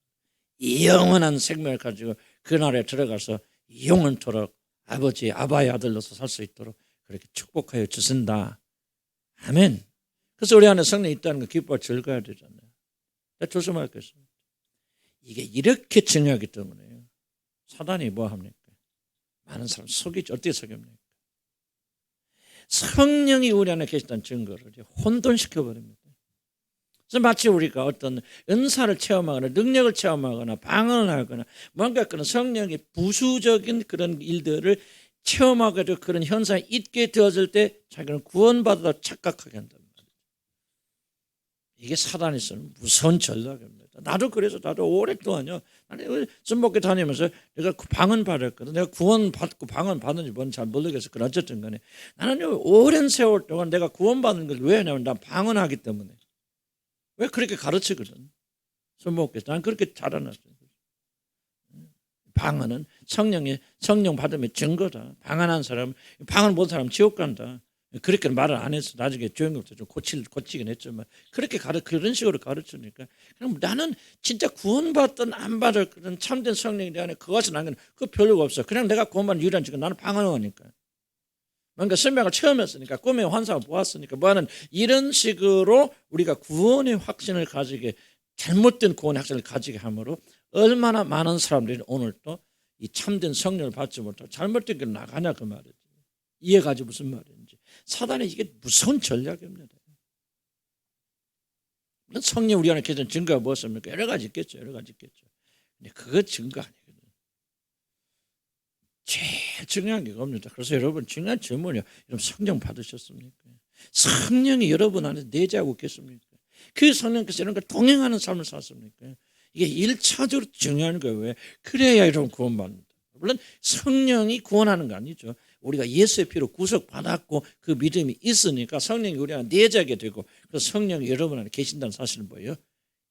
영원한 생명을 가지고 그날에 들어가서 영원토록 아버지 아바의 아들로서 살 수 있도록 그렇게 축복하여 주신다. 아멘. 그래서 우리 안에 성령이 있다는 거 기뻐 즐거워야 되잖아요. 조심할 것입니다. 이게 이렇게 중요하기 때문에 사단이 뭐 합니까? 많은 사람 속이죠. 어떻게 속입니까? 성령이 우리 안에 계시다는 증거를 혼돈시켜버립니다. 그래서 마치 우리가 어떤 은사를 체험하거나 능력을 체험하거나 방언을 하거나 뭔가 그런 성령의 부수적인 그런 일들을 체험하게 되고 그런 현상이 있게 되어질 때 자기는 구원받았다 착각하게 한단 말이에요. 이게 사단이 쓰는 무서운 전략입니다. 나도 그래서 나도 오랫동안요. 나는 순복교 다니면서 내가 방언 받았거든. 내가 구원 받고 방언 받는지 뭔지 잘 모르겠어. 그건 어쨌든 간에 나는요 오랜 세월 동안 내가 구원 받는 걸 왜 하냐면 난 방언하기 때문에. 왜 그렇게 가르치거든? 순복교에서 난 그렇게 자라났어요. 방언은 성령 받으면 증거다. 방언한 사람, 방언 본 사람 지옥 간다. 그렇게 말을 안 해서 나중에 조용국도 좀 고치긴 했지만 그렇게 그런 식으로 가르치니까 그럼 나는 진짜 구원받든 안 받았든 참된 성령에 대한 그것은 안 그 별로가 없어. 그냥 내가 구원받는 유일한 증거 나는 방언하니까. 뭔가 생명을 체험했으니까 꿈의 환상을 보았으니까 뭐하는 이런 식으로 우리가 구원의 확신을 가지게 잘못된 구원의 확신을 가지게 함으로 얼마나 많은 사람들이 오늘도 이 참된 성령을 받지 못하고 잘못된 길 나가냐 그 말이지. 이해가지 무슨 말인지. 사단의 이게 무서운 전략입니다. 성령 우리 안에 계신 증거가 무엇입니까? 여러 가지 있겠죠. 근데 그거 증거 아니거든요. 제일 중요한 게 겁니다. 그래서 여러분 중요한 질문이요. 여러분 성령 받으셨습니까? 성령이 여러분 안에 내재하고 계십니까? 그 성령께서 이런 걸 동행하는 삶을 샀습니까? 이게 1차적으로 중요한 거예요. 왜? 그래야 여러분 구원받는다. 물론 성령이 구원하는 거 아니죠. 우리가 예수의 피로 구속받았고 그 믿음이 있으니까 성령이 우리 안에 내재하게 되고 그래서 성령이 여러분 안에 계신다는 사실은 뭐예요?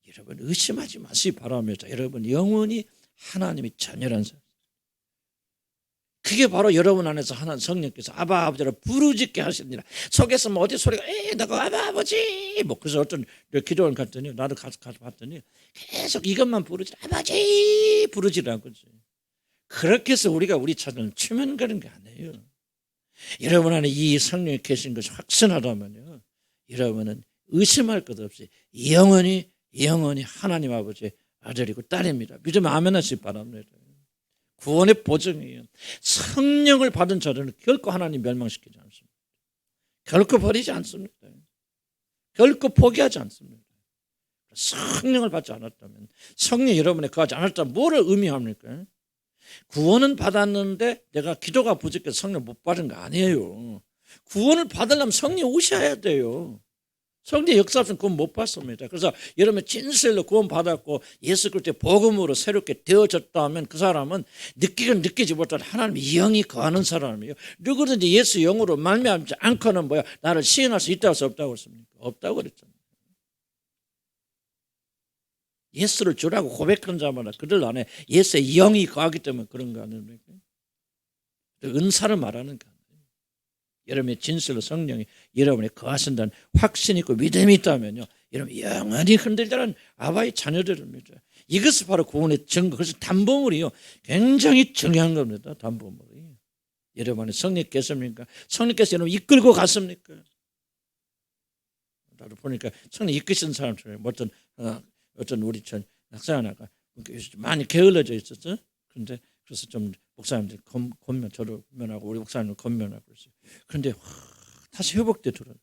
여러분 의심하지 마시기 바랍니다. 여러분 영원히 하나님이 자녀라는 사실. 그게 바로 여러분 안에서 하나님 성령께서 아바 아버지를 부르짖게 하십니다. 속에서 뭐 어디 소리가 내가 아바 아버지 뭐 그래서 어떤 기도원 갔더니 나도 가서 봤더니 계속 이것만 아버지 부르짖으라는 거지. 그렇게 해서 우리가 우리 자녀를 추면거리는 게 아니에요. 여러분 안에 이 성령이 계신 것이 확신하다면요. 여러분은 의심할 것 없이 영원히 하나님 아버지의 아들이고 딸입니다. 믿으면 아멘 하시기 바랍니다. 구원의 보증이에요. 성령을 받은 자들은 결코 하나님 멸망시키지 않습니다. 결코 버리지 않습니다. 결코 포기하지 않습니다. 성령을 받지 않았다면 성령 여러분에 거하지 않았다면 뭐를 의미합니까? 구원은 받았는데 내가 기도가 부족해서 성령 못 받은 거 아니에요. 구원을 받으려면 성령 오셔야 돼요. 성령 역사 없으면 구원 못 받습니다. 그래서 여러분 진실로 구원 받았고 예수 그리스도의 복음으로 새롭게 되어졌다 하면 그 사람은 느끼지 못한 하나님의 영이 거하는 사람이에요. 누구든지 예수 영으로 말미암지 않고는 뭐야 나를 시인할 수 있다고 해서 없다고 했습니까? 없다고 그랬잖아요. 예수를 주라고 고백한 자마다 그들 안에 예수의 영이 거하기 때문에 그런 거 아닙니까? 은사를 말하는 거 아니에요. 여러분의 진실로 성령이 여러분에 거하신다는 확신이 있고 믿음이 있다면요. 여러분 영원히 흔들리는 아바의 자녀들입니다. 이것이 바로 구원의 증거. 그래서 담보물이요 굉장히 중요한 겁니다. 담보물이. 여러분의 성령 계십니까? 성령께서 여러분 이끌고 갔습니까? 나도 보니까 성령 이끄신 사람처럼 어떤 우리 전 학생하나가 많이 게을러져 있었죠. 그런데 그래서 좀 목사님들 저도 권면하고 우리 목사님을 권면하고 있어요. 그런데 다시 회복되더라고요.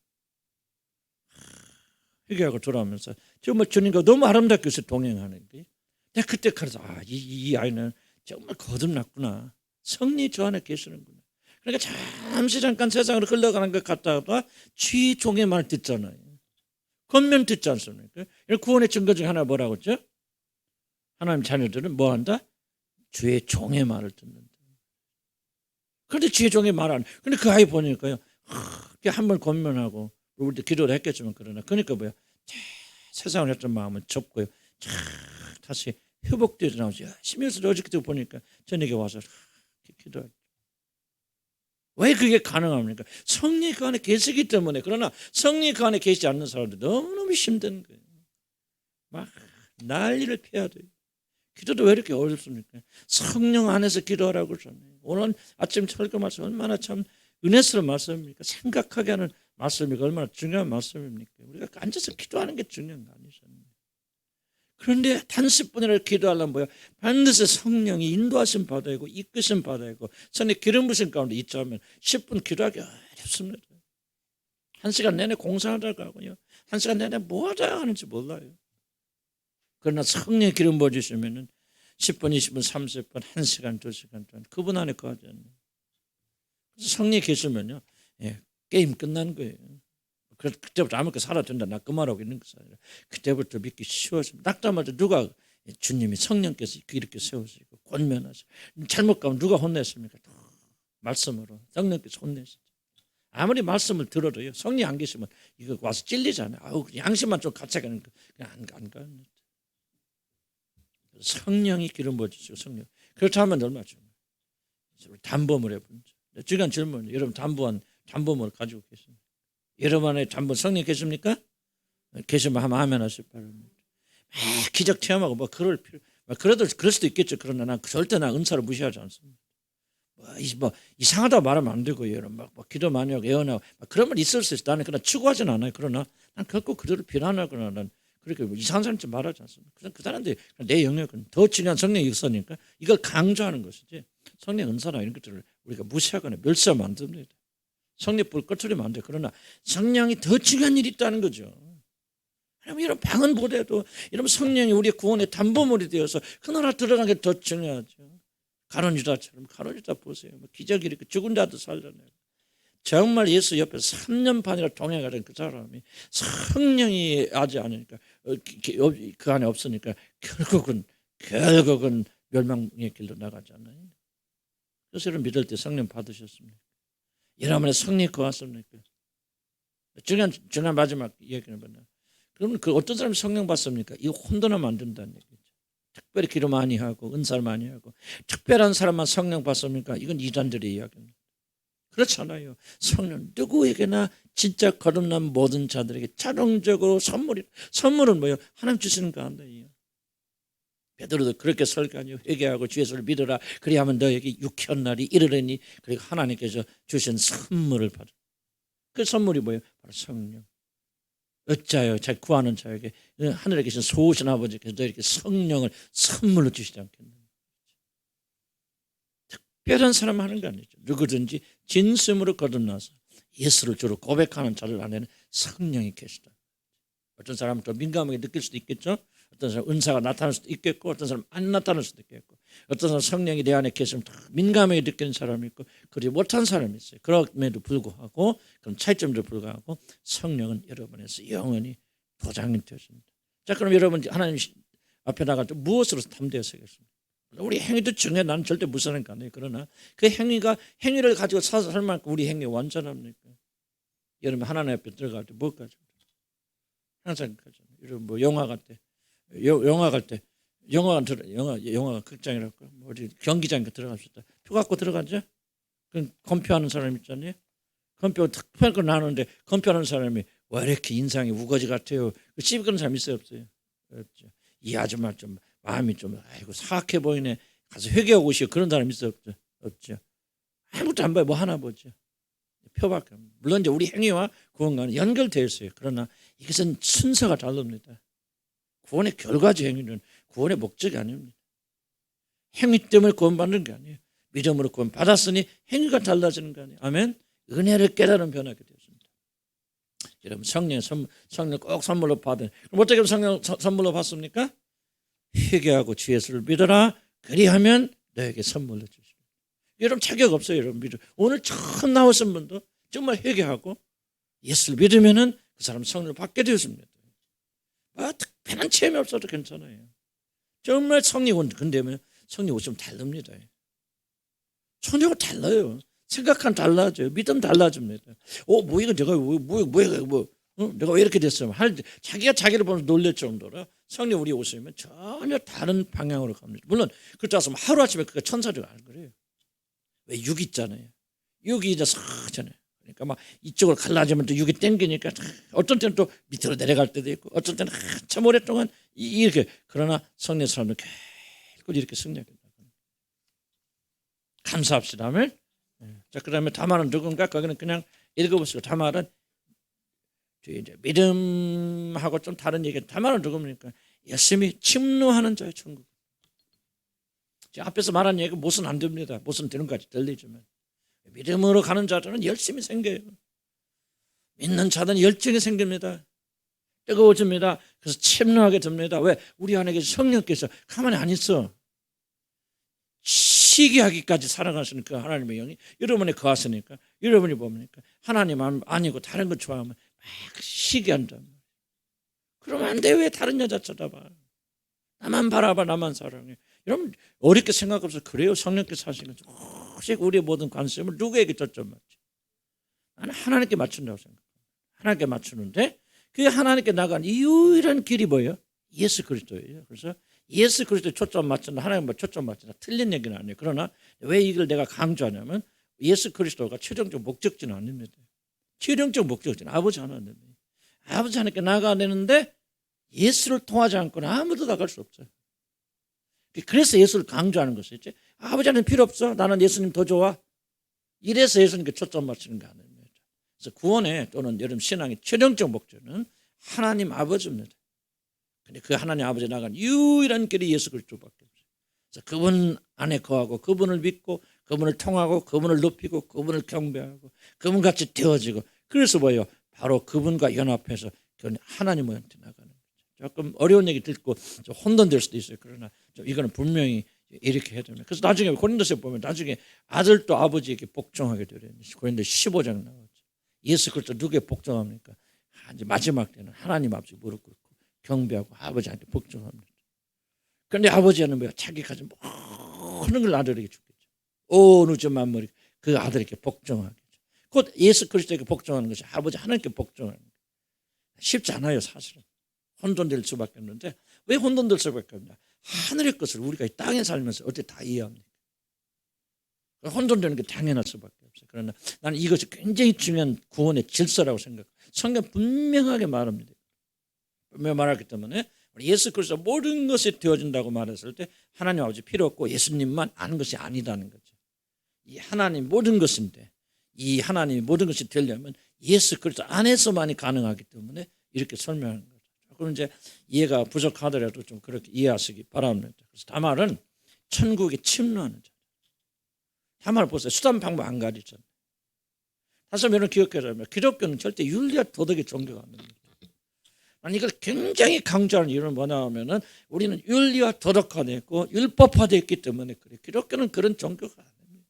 회개하고 돌아오면서 정말 주님과 너무 아름답게 동행하는 게 내가 그때 가서 이 아이는 정말 거듭났구나. 성령이 저 안에 계시는구나. 그러니까 잠깐 세상으로 흘러가는 것 같다가 주의 종의 말을 듣잖아요. 권면 듣지 않습니까? 구원의 증거 중 하나 뭐라고 했죠? 하나님 자녀들은 뭐 한다? 주의 종의 말을 듣는다. 그런데 주의 종의 말 안. 근데 그 아이 보니까요. 한번 권면하고 우리도 기도를 했겠지만 그러니까 뭐야? 세상을 했던 마음은 접고요. 다시 회복되지 나오지. 심해서 어저께 보니까 저녁에 와서 기도하죠. 왜 그게 가능합니까? 성령이 그 안에 계시기 때문에. 그러나 성령이 그 안에 계시지 않는 사람들 너무너무 힘든 거예요. 막 난리를 피해야 돼요. 기도도 왜 이렇게 어렵습니까? 성령 안에서 기도하라고 그러잖아요. 오늘 아침 설교 말씀 얼마나 참 은혜스러운 말씀입니까? 생각하게 하는 말씀이니까 얼마나 중요한 말씀입니까? 우리가 앉아서 기도하는 게 중요한 거 아니잖아요. 그런데 단 10분이라도 기도하려면 뭐야? 반드시 성령이 인도하심 받아야 하고 이끄심 받아야 하고 성령 기름 부으신 가운데 있자면 10분 기도하기 어렵습니다. 1시간 내내 공사하다가 하고요. 1시간 내내 뭐 하다 하는지 몰라요. 그러나 성령의 기름 부어주시면 10분, 20분, 30분, 1시간, 2시간 동안 그분 안에 거하지 않나요? 성령이 계시면요. 게임 끝난 거예요. 그때부터 아무렇게 살아도 된다. 나 그 말하고 있는 것이 아니라 그때부터 믿기 쉬워집니다. 낙자마자 누가 주님이 성령께서 이렇게 세우시고 권면하시고 잘못 가면 누가 혼냈습니까? 말씀으로 성령께서 혼내시죠. 아무리 말씀을 들어도요. 성령이 안 계시면 이거 와서 찔리잖아요. 양심만 좀 같이 가는 거 그냥 안 가요. 성령이 기름 부어주시고 성령. 그렇다면 얼마 죠? 담보물 해본죠. 중요한 질문. 여러분 담보물을 가지고 계십니까? 여러분 안에 담보 성령 계십니까? 계시면 하면 아멘 하실 바랍니다. 기적 체험하고 그래도 그럴 수도 있겠죠. 그러나 난 절대 은사를 무시하지 않습니다. 이상하다고 말하면 안 되고 여러분 기도 많이 하고 예언하고 그런 말 있을 수 있어. 나는 그러나 추구하지는 않아요. 그러나 난 결코 그들을 비난하거나 난 그렇게 이상한 사람처럼 말하지 않습니다. 그 사람들이 내 영역은 더 중요한 성령의 역사니까 이걸 강조하는 것이지 성령 은사나 이런 것들을 우리가 무시하거나 멸시하면 안 됩니다. 성령불 꺼트리면 안 돼. 그러나 성령이 더 중요한 일이 있다는 거죠. 이런 방언 보대도 이런 성령이 우리의 구원의 담보물이 되어서 그 나라 들어가는 게 더 중요하죠. 가룟 유다처럼 가룟 유다 보세요. 기적이 이렇게 죽은 자도 살려내고 정말 예수 옆에 3년 반이나 동행하던 그 사람이 성령이 하지 않으니까 그 안에 없으니까 결국은 멸망의 길로 나가잖아요. 그래서 여러분 믿을 때 성령 받으셨습니까? 여러분의 성령이 거하십니까? 중요한 마지막 얘기는 뭐냐? 그러면 그 어떤 사람이 성령 받습니까? 이거 혼돈하면 안 된다는 얘기죠. 특별히 기도 많이 하고 은사를 많이 하고 특별한 사람만 성령 받습니까? 이건 이단들의 이야기입니다. 그렇잖아요. 성령 누구에게나 진짜 거듭난 모든 자들에게 자동적으로 선물은 뭐예요? 하나님 주시는 가운데예요. 베드로도 그렇게 설교하니 회개하고 주 예수를 믿어라. 그리하면 너에게 유쾌한 날이 이르리니 그리고 하나님께서 주신 선물을 받아. 그 선물이 뭐예요? 바로 성령. 어찌하여 잘 구하는 자에게 하늘에 계신 소우신 아버지께서 너에게 성령을 선물로 주시지 않겠느냐. 특별한 사람 하는 거 아니죠. 누구든지 진심으로 거듭나서 예수를 주로 고백하는 자들 안에는 성령이 계시다. 어떤 사람은 더 민감하게 느낄 수도 있겠죠. 어떤 사람은 은사가 나타날 수도 있겠고 어떤 사람은 안 나타날 수도 있겠고 어떤 사람은 성령이 내 안에 계시면 민감하게 느끼는 사람이 있고 그러지 못한 사람이 있어요. 그럼에도 불구하고 그런 차이점에도 불구하고 성령은 여러분에서 영원히 도장이 되어집니다. 자, 그럼 여러분 하나님 앞에 나갈 때 무엇으로 담대해 서겠습니까? 우리 행위도 중요해. 나는 절대 무시하는 거 아니에요. 그러나 그 행위를 가지고 살 만큼 우리 행위 완전합니까? 여러분 하나님 앞에 들어갈 때 뭐 가지고 항상 가잖아요. 여러분 영화 갈 때 영화 극장이랄까 어디 경기장에 들어갑시다. 표 갖고 들어가죠. 그 검표하는 사람 있잖아요. 검표 특별한 거 나누는데 검표하는 사람이 왜 이렇게 인상이 우거지 같아요. 시비 거는 사람 있어요, 없어요? 없죠. 이 아줌마 좀 마음이 좀 아이고 사악해 보이네. 가서 회개하고 오시오. 그런 사람 있어 없죠? 없죠. 아무것도 안 봐요. 뭐 하나 보죠. 표밖에. 물론 이제 우리 행위와 구원과는 연결되어 있어요. 그러나 이것은 순서가 다릅니다. 구원의 결과적 행위는 구원의 목적이 아닙니다. 행위 때문에 구원받는 게 아니에요. 믿음으로 구원 받았으니 행위가 달라지는 거 아니에요. 아멘. 은혜를 깨달은 변하게 되었습니다. 여러분 성령 꼭 선물로 받은. 그럼 어떻게 성령 선물로 받습니까? 회개하고 주 예수를 믿어라. 그리하면 너에게 선물로 주시오. 여러분 자격 없어요. 여러분 믿어. 오늘 처음 나오신 분도 정말 회개하고 예수를 믿으면은 그 사람 성령을 받게 되었습니다. 특별한 체험이 없어도 괜찮아요. 정말 성령 온 근데 성령 오시면 다릅니다. 성령은 달라요. 생각한 달라져요. 믿음 달라집니다. 뭐 이거 내가 내가 왜 이렇게 됐어요? 자기가 자기를 보면서 놀랄 정도로 성령 우리 오시면 전혀 다른 방향으로 갑니다. 물론 그렇다고 해서 하루아침에 그가 천사를 안 그래요. 왜 육이 있잖아요. 육이 이제 서잖아요. 그러니까 막 이쪽으로 갈라지면 또 육이 땡기니까 어떤 때는 또 밑으로 내려갈 때도 있고 어떤 때는 참 오랫동안 이렇게. 그러나 성령 사람은 결국 이렇게 승리하게 된다. 감사합시다. 아멘. 자, 그다음에 다말은 누군가? 거기는 그냥 읽어보시고 다말은 이제 믿음하고 좀 다른 얘기. 다말은 누굽니까? 열심히 침노하는 자의 천국. 앞에서 말한 얘기 못은 안 됩니다. 못은 되는 것까지 들리지만 믿음으로 가는 자들은 열심히 생겨요. 믿는 자들은 열정이 생깁니다. 뜨거워집니다. 그래서 침노하게 됩니다. 왜? 우리 안에 성령께서 가만히 안 있어. 시기하기까지 살아가시니까 하나님의 영이 여러분에 거하시니까 여러분이 뭡니까? 하나님 아니고 다른 거 좋아하면 막 시기한단 말이에요. 그러면 안 돼. 왜 다른 여자 쳐다봐? 나만 바라봐. 나만 사랑해. 여러분 어렵게 생각 없어. 그래요. 성령께서 하시는 오직 우리의 모든 관심을 누구에게 초점맞지? 나는 하나님께 맞춘다고 생각합니다. 하나님께 맞추는데 그 하나님께 나간 유일한 길이 뭐예요? 예수 그리스도예요. 그래서 예수 그리스도에 초점 맞춘다. 하나님과 초점 맞춘다. 틀린 얘기는 아니에요. 그러나 왜 이걸 내가 강조하냐면 예수 그리스도가 최종적 목적지는 아닙니다. 최종적 목적지는 아버지 하나님입니다. 아버지 하나님께 나가야 되는데 예수를 통하지 않고는 아무도 나갈 수 없어요. 그래서 예수를 강조하는 것이지. 아버지 하나님 필요 없어. 나는 예수님 더 좋아. 이래서 예수님께 초점 맞추는 게 아닙니다. 그래서 구원의 또는 여러분 신앙의 최종적 목적은 하나님 아버지입니다. 근데 그 하나님 아버지 나간 유일한 길이 예수 그리스도밖에 없어요. 그래서 그분 안에 거하고 그분을 믿고 그분을 통하고 그분을 높이고 그분을 경배하고 그분같이 되어지고 그래서 뭐예요? 바로 그분과 연합해서 하나님한테 나가는 거죠. 조금 어려운 얘기 듣고 좀 혼돈될 수도 있어요. 그러나 좀 이거는 분명히 이렇게 해야 됩니다. 그래서 나중에 고린도서에 보면 나중에 아들도 아버지에게 복종하게 되는 고린도서 15장 나오죠. 예수 그리스도 누구에 복종합니까? 이제 마지막 때는 하나님 아버지 무릎 꿇고 경배하고 아버지한테 복종합니다. 그런데 아버지는 뭐야? 자기 가진 모든 걸 아들에게 주겠죠. 온 우주 만물이 그 아들에게 복종하겠죠. 곧 예수 그리스도에게 복종하는 것이 아버지 하나님께 복종하는 거예요. 쉽지 않아요. 사실은. 혼돈될 수밖에 없는데 왜 혼돈될 수밖에 없냐? 하늘의 것을 우리가 이 땅에 살면서 어떻게 다 이해합니까? 혼돈되는 게 당연할 수밖에 없어요. 그러나 나는 이것이 굉장히 중요한 구원의 질서라고 생각해요. 성경 분명하게 말합니다. 분명히 말하기 때문에 예수 그리스도 모든 것이 되어진다고 말했을 때 하나님 아버지 필요 없고 예수님만 아는 것이 아니다는 거죠. 이 하나님 모든 것인데 이 하나님이 모든 것이 되려면 예수 그리스도 안에서만이 가능하기 때문에 이렇게 설명하는 거죠. 조금 이제 이해가 부족하더라도 좀 그렇게 이해하시기 바랍니다. 그래서 다말은 천국에 침노하는 자. 다말 보세요. 수단 방법 안 가리잖아요. 다시 한번 여러분 기억해라면 기독교는 절대 윤리와 도덕의 종교가 아닙니다. 아니 이걸 굉장히 강조하는 이유는 뭐냐면은 우리는 윤리와 도덕화되어 있고 율법화되어 있기 때문에 그래. 기독교는 그런 종교가 아닙니다.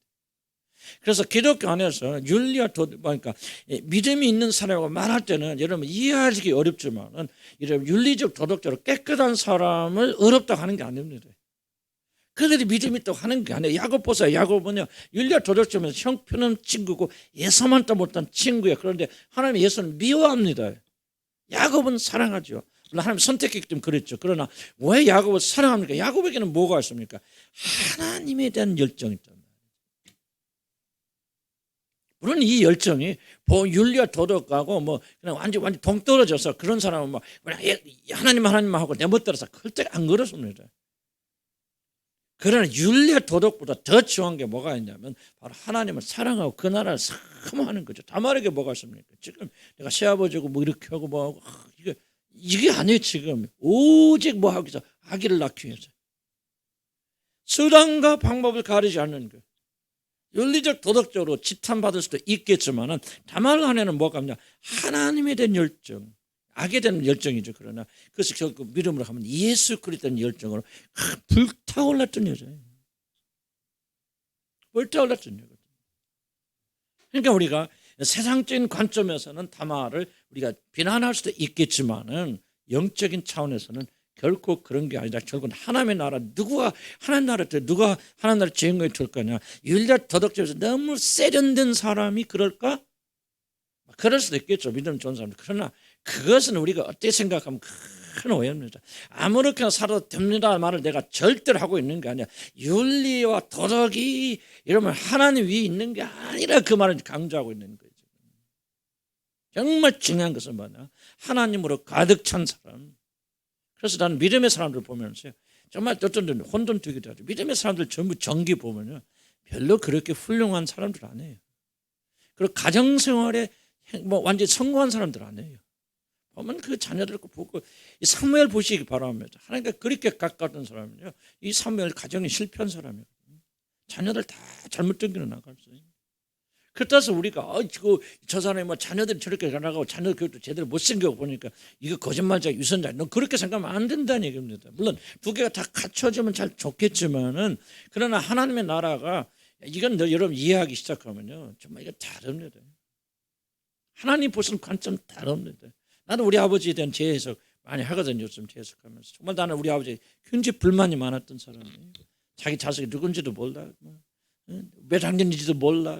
그래서 기독교 안에서 윤리와 도덕, 그러니까 믿음이 있는 사람이라고 말할 때는 여러분 이해하기 어렵지만은 이런 윤리적 도덕적으로 깨끗한 사람을 어렵다고 하는 게 아닙니다. 그들이 믿음이 있다고 하는 게 아니에요. 야곱 보세요. 야곱은요 윤리와 도덕적으로 형편은 친구고 예사만도 못한 친구예요. 그런데 하나님이 예수는 미워합니다. 야곱은 사랑하죠. 물론 하나님 선택했기 때문에 그랬죠. 그러나 왜 야곱을 사랑합니까? 야곱에게는 뭐가 있습니까? 하나님에 대한 열정이 있단 말이에요. 물론 이 열정이 윤리와 도덕하고 뭐 그냥 완전 동떨어져서 그런 사람은 뭐 그냥 하나님만 하고 내 멋대로서 절대 안 그렇습니다. 그러나 윤리 도덕보다 더 중요한 게 뭐가 있냐면 바로 하나님을 사랑하고 그 나라를 사모하는 거죠. 다말하게 뭐가 있습니까? 지금 내가 새아버지고 뭐 이렇게 하고 뭐 하고 이게 아니에요. 지금 오직 뭐 하기 위해서 아기를 낳기 위해서 수단과 방법을 가리지 않는 거예요. 윤리적 도덕적으로 지탄받을 수도 있겠지만은 다말 안에는 뭐가 없냐? 하나님에 대한 열정, 악에 대한 열정이죠. 그러나 그것이 결국 믿음으로 하면 예수 그리스도에 대한 열정으로 불타올랐던 여자예요. 불타올랐던 여자예요. 그러니까 우리가 세상적인 관점에서는 다말을 우리가 비난할 수도 있겠지만은 영적인 차원에서는 결코 그런 게 아니라 결국은 하나님의 나라, 누가 하나님 나라 때 누가 하나님 나라 주인공이 될 거냐? 윤리적 도덕적에서 너무 세련된 사람이 그럴까? 그럴 수도 있겠죠. 믿음 좋은 사람들. 그러나 그것은 우리가 어떻게 생각하면 큰 오해입니다. 아무렇게나 살아도 됩니다 말을 내가 절대로 하고 있는 게 아니야. 윤리와 도덕이 이러면 하나님 위에 있는 게 아니라 그 말을 강조하고 있는 거예요. 정말 중요한 것은 뭐냐? 하나님으로 가득 찬 사람. 그래서 나는 믿음의 사람들 보면서 정말 어떤 데는 혼돈되기도 하죠. 믿음의 사람들 전부 정기 보면요, 별로 그렇게 훌륭한 사람들 아니에요. 그리고 가정생활에 뭐 완전히 성공한 사람들 아니에요. 보면 그 자녀들 거 보고 이 사무엘 보시기 바랍니다. 하나님과 그렇게 가까웠던 사람은요, 이 사무엘 가정이 실패한 사람이거든요. 자녀들 다 잘못된 길로 나갔어요. 그렇다서 우리가 저 사람이 뭐 자녀들이 저렇게 나가고 자녀들 교육도 제대로 못 생겨 보니까 이거 거짓말자 유선자, 너 그렇게 생각하면 안 된다는 얘기입니다. 물론 두 개가 다 갖춰지면 잘 좋겠지만은 그러나 하나님의 나라가 이건 여러분 이해하기 시작하면요 정말 이거 다릅니다. 하나님 보시는 관점 다릅니다. 나도 우리 아버지에 대한 제 해석 많이 하거든요. 요즘 제 해석하면서 정말 나는 우리 아버지 굉장히 불만이 많았던 사람이에요. 자기 자식이 누군지도 몰라, 몇 학년인지도 몰라.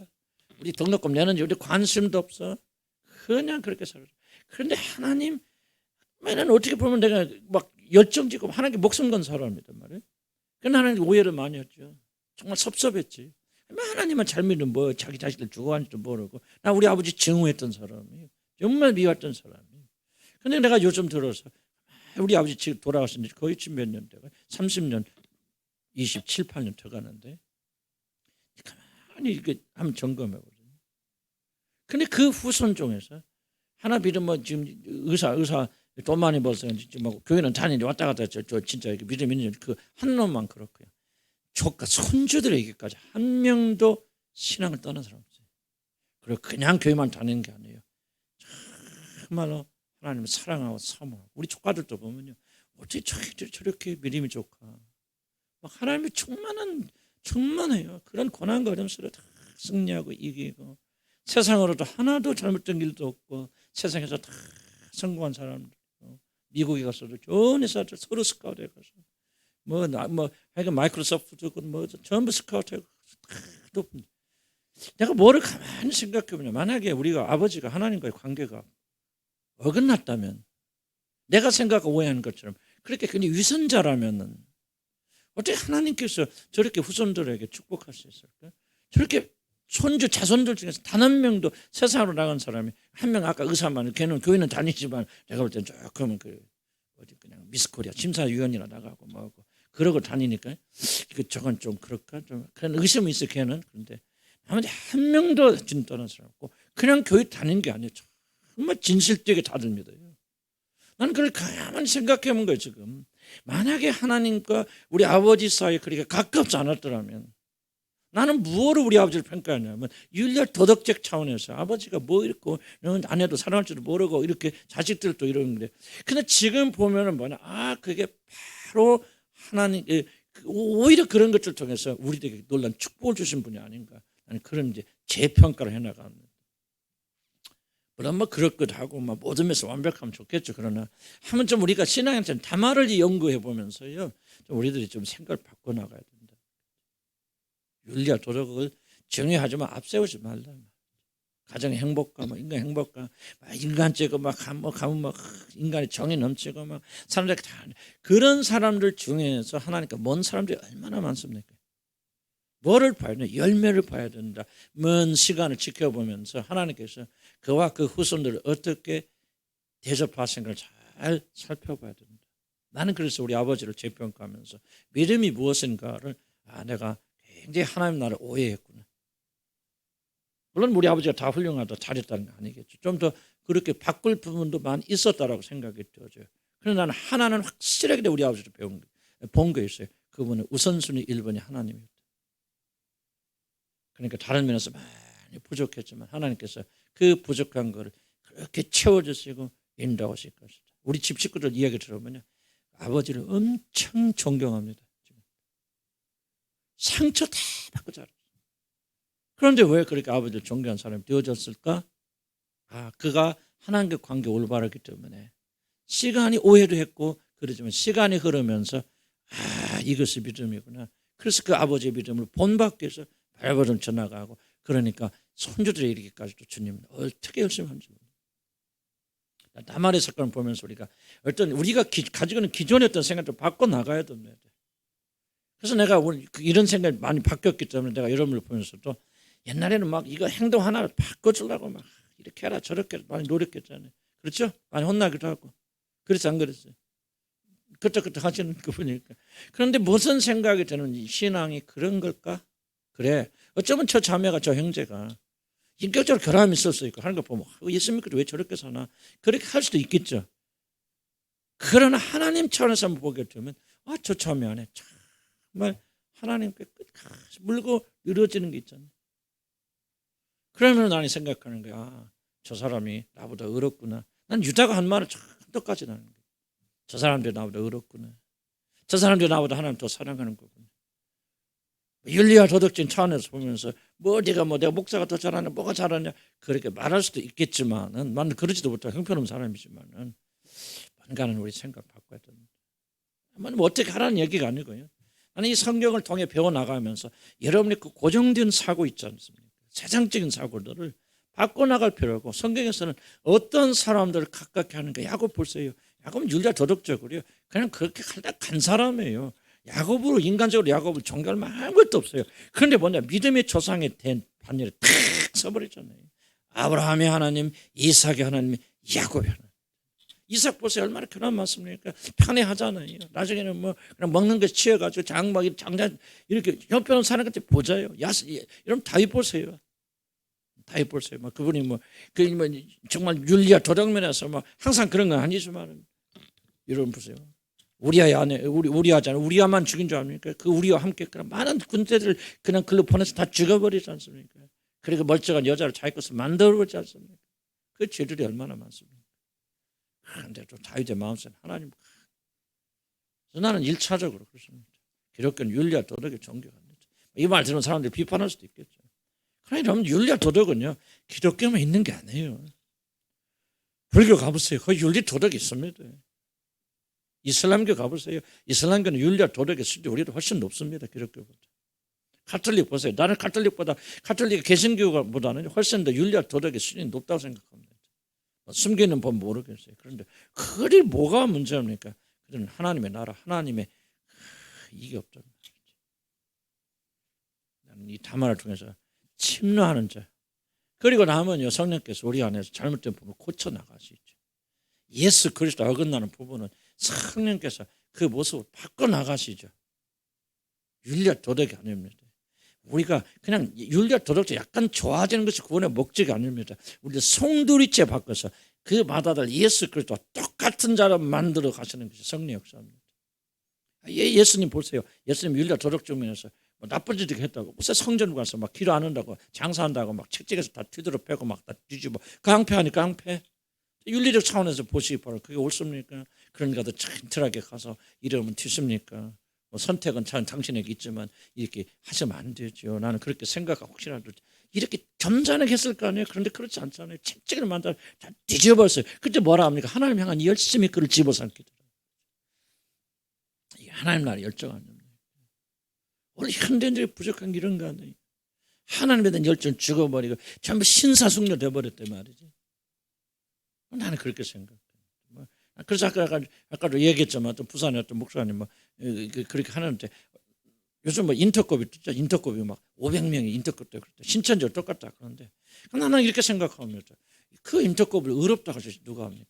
우리 등록금 내는지 우리 관심도 없어. 그냥 그렇게 살아. 그런데 하나님은 어떻게 보면 내가 막 열정지고 하나님께 목숨 건 사람이란 말이에요. 그러나 하나님 오해를 많이 했죠. 정말 섭섭했지. 하나님은 잘 믿으면 뭐 자기 자식들 죽어가는지도 모르고. 나 우리 아버지 증오했던 사람이에요. 정말 미워했던 사람이에요. 그런데 내가 요즘 들어서 우리 아버지 지금 돌아가신 지 거의 지금 몇 년 돼가 30년, 27, 8년 더 가는데 가만히 이렇게 한번 점검해보죠. 근데 그 후손 중에서 하나 믿으면 지금 의사 돈 많이 벌어서 뭐 교회는 다니는데 왔다 갔다 저 진짜 믿음 있는 그 한 놈만 그렇고요. 조카 손주들에게까지 한 명도 신앙을 떠난 사람 없어요. 그리고 그냥 교회만 다니는 게 아니에요. 정말로 하나님을 사랑하고 사모하고 우리 조카들도 보면요, 어떻게 저렇게 믿음이 좋까? 막 하나님이 충만해요. 그런 고난과 어려움 속에 다 승리하고 이기고 세상으로도 하나도 잘못된 일도 없고 세상에서 다 성공한 사람들, 미국에 가서도 좋은 회사들 서로 스카우트 해가서 하여간 마이크로소프트고 뭐 전부 스카우트 해고 높은. 내가 뭐를 가만히 생각해보면 만약에 우리가 아버지가 하나님과의 관계가 어긋났다면 내가 생각하고 오해하는 것처럼 그렇게 굉장히 위선자라면은 어떻게 하나님께서 저렇게 후손들에게 축복할 수 있을까? 저렇게 손주 자손들 중에서 단 한 명도 세상으로 나간 사람이 한 명 아까 의사만 걔는 교회는 다니지만 내가 볼 때는 조금은 그냥 미스코리아 심사위원이나 나가고 뭐하고 그러고 다니니까 저건 좀 그럴까 좀 그런 의심이 있어 걔는. 그런데 나머지 한 명도 진 떠난 사람 없고 그냥 교회 다니는 게 아니에요. 정말 진실되게 다들 믿어요. 나는 그걸 가만히 생각해 본 거예요. 지금 만약에 하나님과 우리 아버지 사이에 그렇게 가깝지 않았더라면 나는 무엇으로 우리 아버지를 평가하냐면 윤리적 도덕적 차원에서 아버지가 뭐 이렇고 아내도 사랑할 줄도 모르고 이렇게 자식들도 이러는데 근데 지금 보면은 뭐냐 그게 바로 하나님 오히려 그런 것들을 통해서 우리에게 놀라운 축복을 주신 분이 아닌가. 나는 그런 이제 재평가를 해나갑니다. 물론 뭐 그럴 것 하고 뭐 모든 면에서 완벽하면 좋겠죠. 그러나 한번 좀 우리가 신앙한테는 다말을 연구해 보면서요 좀 우리들이 좀 생각을 바꿔 나가야 된다. 윤리와 도덕을 정의하지만 앞세우지 말라. 가정 행복과 인간 행복과 인간적이고 가면 인간의 정이 넘치고 사람들이 다 그런 사람들 중에서 하나님께 먼 사람들이 얼마나 많습니까? 뭐를 봐야 되나? 열매를 봐야 된다. 먼 시간을 지켜보면서 하나님께서 그와 그 후손들을 어떻게 대접하시는가를 잘 살펴봐야 된다. 나는 그래서 우리 아버지를 재평가하면서 믿음이 무엇인가를 내가 굉장히 하나님 나라를 오해했구나. 물론 우리 아버지가 다 훌륭하다 잘했다는 거 아니겠죠. 좀 더 그렇게 바꿀 부분도 많이 있었다라고 생각이 들어져요. 그래서 나는 하나는 확실하게 우리 아버지를 본 거 있어요. 그분은 우선순위 1번이 하나님이었다. 그러니까 다른 면에서 많이 부족했지만 하나님께서 그 부족한 거를 그렇게 채워주시고 인도하실 것이다. 우리 집 식구들 이야기 들어보면 아버지를 엄청 존경합니다. 상처 다 받고 자랐어요. 그런데 왜 그렇게 아버지를 존경한 사람이 되어졌을까? 그가 하나님과 관계 올바르기 때문에 시간이 오해도 했고 그러지만 시간이 흐르면서 이것이 믿음이구나. 그래서 그 아버지의 믿음을 본받기 위해서 발버둥 쳐나가고 그러니까 손주들이 이르기까지도 주님 어떻게 열심히 하는지 모르겠어요. 나만의 사건을 보면서 우리가 가지고 있는 기존의 어떤 생각도 바꿔 나가야 됩니다. 그래서 내가 이런 생각이 많이 바뀌었기 때문에 내가 여러분을 보면서도 옛날에는 막 이거 행동 하나를 바꿔주려고 막 이렇게 해라 저렇게 많이 노력했잖아요. 그렇죠? 많이 혼나기도 하고. 그렇지 안 그랬어요? 그때그때 하시는 거 보니까. 그런데 무슨 생각이 드는지 신앙이 그런 걸까? 그래. 어쩌면 저 자매가 저 형제가 인격적으로 결함이 있을 수 있고 하는 거 보면 예수 믿고 왜 저렇게 사나? 그렇게 할 수도 있겠죠. 그러나 하나님 차원에서 한번 보게 되면 저 자매 안에 정말 하나님께 끝까지 물고 이루어지는 게 있잖아요. 그러면 나는 생각하는 거야. 저 사람이 나보다 어렵구나. 난 유다가 한 말을 참 똑같이 나는 거야. 저 사람들이 나보다 어렵구나. 저 사람들이 나보다 하나님 더 사랑하는 거구나. 윤리와 도덕적인 차원에서 보면서 내가 목사가 더 잘하냐 뭐가 잘하냐 그렇게 말할 수도 있겠지만은 나는 그러지도 못하고 형편없는 사람이지만은 뭔가는 우리 생각 바꿔야 됩니다. 어떻게 하라는 얘기가 아니고요. 나는 이 성경을 통해 배워나가면서 여러분의 그 고정된 사고 있지 않습니까? 세상적인 사고들을 바꿔나갈 필요하고 성경에서는 어떤 사람들을 가깝게 하는가 야곱 보세요. 야곱은 윤리와 도덕적으로요. 그냥 그렇게 간 사람이에요. 야곱으로 인간적으로 야곱을 존경할 만한 아무것도 없어요. 그런데 믿음의 조상이 된 반열에 탁 서버렸잖아요. 아브라함의 하나님, 이삭의 하나님, 야곱의 하나님. 이삭 보세요. 얼마나 편한 말씀입니까? 편해하잖아요. 나중에는 그냥 먹는 것에 취해가지고 장자 이렇게 형편없는 사람 같이 보자요. 여러분 다윗 보세요. 다윗 보세요. 그분이 정말 윤리와 도덕 면에서 항상 그런 건 아니지만 여러분 보세요. 우리아만 죽인 줄 압니까? 그 우리와 함께 그런 많은 군대들 그냥 글로 보내서 다 죽어버리지 않습니까? 그리고 멀쩡한 여자를 자기 것을 만들어버리지 않습니까? 그 죄들이 얼마나 많습니까? 그런데 또 다윗의 마음속에 하나님. 그래서 나는 1차적으로 그렇습니다. 기독교는 윤리와 도덕에 존경합니다. 이 말 들은 사람들이 비판할 수도 있겠죠. 그러나 윤리와 도덕은요 기독교만 있는 게 아니에요. 불교 가보세요. 거기 윤리 도덕이 있습니다. 이슬람교 가보세요. 이슬람교는 윤리와 도덕의 수준이 우리도 훨씬 높습니다. 기독교보다. 카톨릭 보세요. 나는 카톨릭 개신교보다는 훨씬 더 윤리와 도덕의 수준이 높다고 생각합니다. 숨기는 법 모르겠어요. 그런데 그리 뭐가 문제입니까? 그들은 하나님의 나라, 하나님의 이게 없단 말이죠. 나는 이 담화를 통해서 침노하는 자. 그리고 나면요 성령께서 우리 안에서 잘못된 부분을 고쳐 나가시죠. 예수 그리스도 어긋나는 부분은 성령께서 그 모습을 바꿔 나가시죠. 윤리와 도덕이 아닙니다. 우리가 그냥 윤리와 도덕도 약간 좋아지는 것이 구원의 목적이 아닙니다. 우리가 송두리째 바꿔서 그 마다들 예수 그리스도와 똑같은 자로 만들어 가시는 것이 성령 역사입니다. 예수님 보세요. 예수님 윤리와 도덕 측면에서 나쁜 짓을 했다고 무슨 성전 가서 막 기도 안 한다고 장사한다고 막 책찍에서 다 뒤들어 패고 막 다 뒤집어 깡패하니까 깡패. 윤리적 차원에서 보시기 바랍니다. 그게 옳습니까? 그러니까 더 튼튼하게 가서 이러면 튀습니까? 선택은 당신에게 있지만 이렇게 하시면 안 되죠. 나는 그렇게 생각하고 혹시라도 이렇게 점잖게 했을 거 아니에요. 그런데 그렇지 않잖아요. 책찍을 만들어 다 뒤집어버렸어요. 그때 뭐라 합니까? 하나님 향한 열심히 그를 집어삼키더라. 하나님 나라의 열정 아닙니까? 원래 현대인들이 부족한 게 이런 거 아니에요. 하나님에 대한 열정 죽어버리고 전부 신사숙녀 돼버렸단 말이지. 나는 그렇게 생각해요. 그래서 아까도 얘기했지만 또 부산에 어떤 목사님 그렇게 하는데 요즘 인터컵이 있죠. 인터컵이 막 500명이 인터컵 때 신천지와 똑같다 그런데 나는 이렇게 생각합니다. 그 인터컵을 어렵다고 누가 합니까?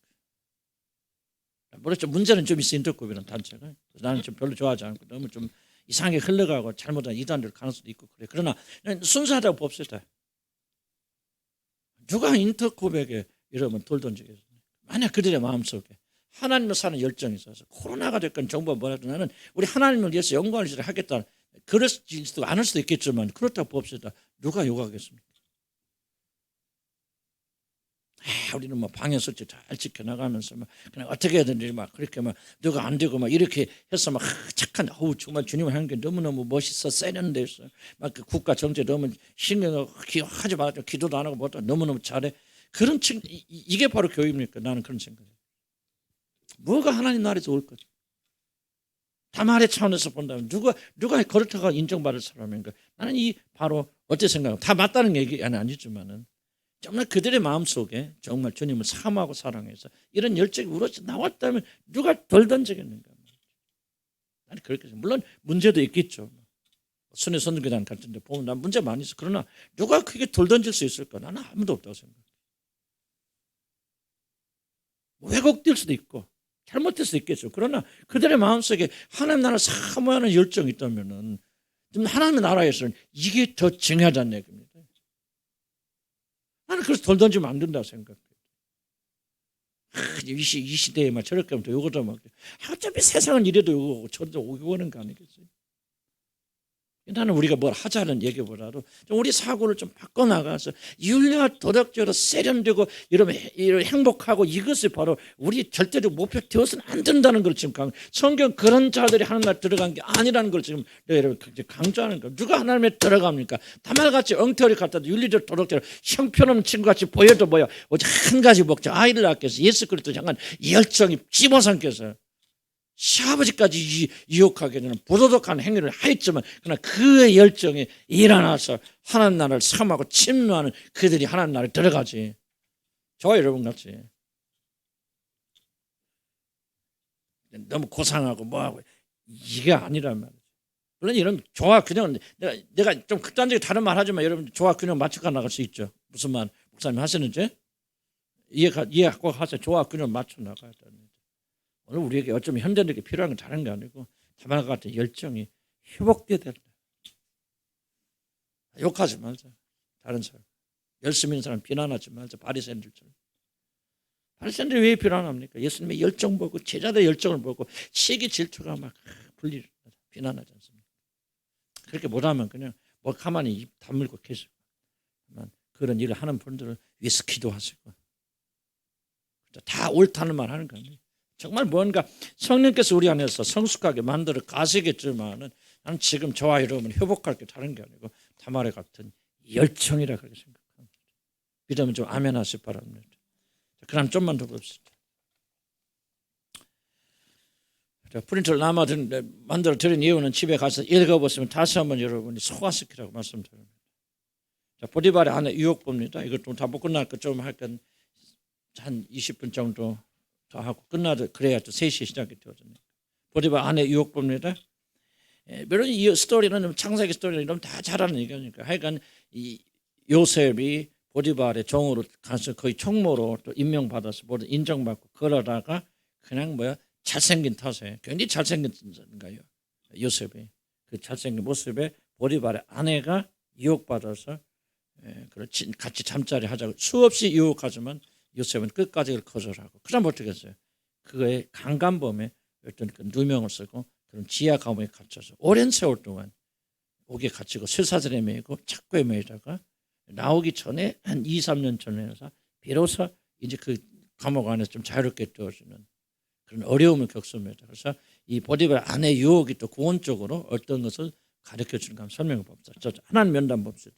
모르겠죠. 문제는 좀 있어 인터컵이라는 단체가. 나는 좀 별로 좋아하지 않고 너무 좀 이상하게 흘러가고 잘못한 이단될 가능성도 있고 그래. 그러나 순수하다고 봅시다. 누가 인터코백에 이러면 돌 던지겠어요? 만약 그들의 마음속에 하나님을 사는 열정이 있어서 코로나가 됐건 정부가 뭐라도 나는 우리 하나님을 위해서 영광을 지를 하겠다. 그럴지도 않을 수도 있겠지만 그렇다고 봅시다. 누가 요구하겠습니까? 우리는 뭐 방역수칙 잘 지켜나가면서 막 그냥 어떻게 해야되는지 막 그렇게 막 누가 안 되고 막 이렇게 해서 막 착한 정말 주님을 하는 게 너무너무 멋있어 세련돼서 막 그 국가 정책 너무 신경을 하지 말고 기도도 안 하고 뭐도 너무너무 잘해. 그런 이게 바로 교회입니까? 나는 그런 생각이에요. 뭐가 하나님 나라에서 올 거죠? 다말의 차원에서 본다면 누가 그렇다고 인정받을 사람인가? 나는 이 바로 어떻게 생각하면 다 맞다는 얘기는 아니지만은 정말 그들의 마음속에 정말 주님을 사모하고 사랑해서 이런 열정이 우러져 나왔다면 누가 덜 던지겠는가? 나는 그렇게 생각해요. 물론 문제도 있겠죠. 순회 선교단 같은 데 보면 난 문제 많이 있어. 그러나 누가 크게 덜 던질 수 있을까? 나는 아무도 없다고 생각해요. 왜곡될 수도 있고 잘못될 수도 있겠죠. 그러나 그들의 마음속에 하나님 나라를 사모하는 열정이 있다면은 하나님의 나라에서는 이게 더 중요하다는 얘기입니다. 나는 그래서 덜 던지면 안 된다고 생각해요. 이 시대에 막 저렇게 하면 요거도 막 어차피 세상은 이래도 요거고 저도 오는 거 아니겠어요? 나는 우리가 뭘 하자는 얘기보다도 좀 우리 사고를 좀 바꿔나가서 윤리와 도덕적으로 세련되고 이러면 행복하고 이것이 바로 우리 절대적 목표 되어서는 안 된다는 걸 지금 성경 그런 자들이 하나님 들어간 게 아니라는 걸 지금 여러분 강조하는 거예요. 누가 하나님에 들어갑니까? 다말같이 엉터리 갖다도 윤리적 도덕적으로 형편없는 친구같이 보여도 뭐야 오직 한 가지 목적 아이를 낳겠어 예수 그리스도 향한 열정이 집어삼켜서 시아버지까지 유혹하게 되는 부도덕한 행위를 하였지만 그러나 그 열정이 일어나서 하나님 나라를 사모하고 침노하는 그들이 하나님 나라에 들어가지. 저와 여러분 같이 너무 고상하고 뭐하고 이게 아니란 말이죠. 물론 이런 조화 균형 내가 좀 극단적인 다른 말 하지만 여러분 조화 균형 맞춰가 나갈 수 있죠. 무슨 말 목사님 하시는지 이해하고 하세요. 조화 균형 맞춰 나가야 돼. 오늘 우리에게 어쩌면 현대인에게 필요한 건 다른 게 아니고 다말과 같은 열정이 회복돼야 된다. 욕하지 말자. 다른 사람. 열심히 있는 사람 비난하지 말자. 바리새인들처럼. 바리새인들이 왜 비난합니까? 예수님의 열정 보고 제자들의 열정을 보고 시기 질투가 막 비난하지 않습니까? 그렇게 못하면 그냥 뭐 가만히 입 다물고 계시고 그런 일을 하는 분들을 위해서 기도하시고 다 옳다는 말 하는 거 아니에요. 정말 뭔가 성령께서 우리 안에서 성숙하게 만들어 가시겠지만은 나는 지금 저와 여러분을 회복할 게 다른 게 아니고 다말의 같은 열정이라 그렇게 생각합니다. 믿으면 좀 아멘 하시기 바랍니다. 그럼 좀만 더 봅시다. 프린트를 만들어 드린 이유는 집에 가서 읽어보시면 다시 한번 여러분이 소화시키라고 말씀드립니다. 보디발의 아내 유혹봅니다. 이것도 다 못 끝날 거 좀 할 건 한 20분 정도 더 하고 끝나도 그래야 또 3시에 시작이 되거든요. 보디발 아내 유혹봅니다. 물론 이 스토리는 창세기 스토리는 이러면 다 잘하는 얘기니까 하여간 이 요셉이 보디발의 종으로 가서 거의 총무로 또 임명받아서 모두 인정받고 그러다가 그냥 잘생긴 탓에 굉장히 잘생긴 거예요. 요셉이 그 잘생긴 모습에 보디발의 아내가 유혹받아서 같이 잠자리 하자고 수없이 유혹하지만 요셉은 끝까지 거절하고 그럼 어떻게 했어요? 그거에 강간범에 어떤 그 누명을 쓰고 그런 지하 감옥에 갇혀서 오랜 세월 동안 옥에 갇히고 쇠사슬에 매이고 착고에 매이다가 나오기 전에 한 2, 3년 전에서 비로소 이제 그 감옥 안에서 좀 자유롭게 되어지는 그런 어려움을 겪습니다. 그래서 이 보디발 아내 유혹이 또 구원적으로 어떤 것을 가르쳐주는가 한번 설명해 봅시다. 하나님 면담 봅시다.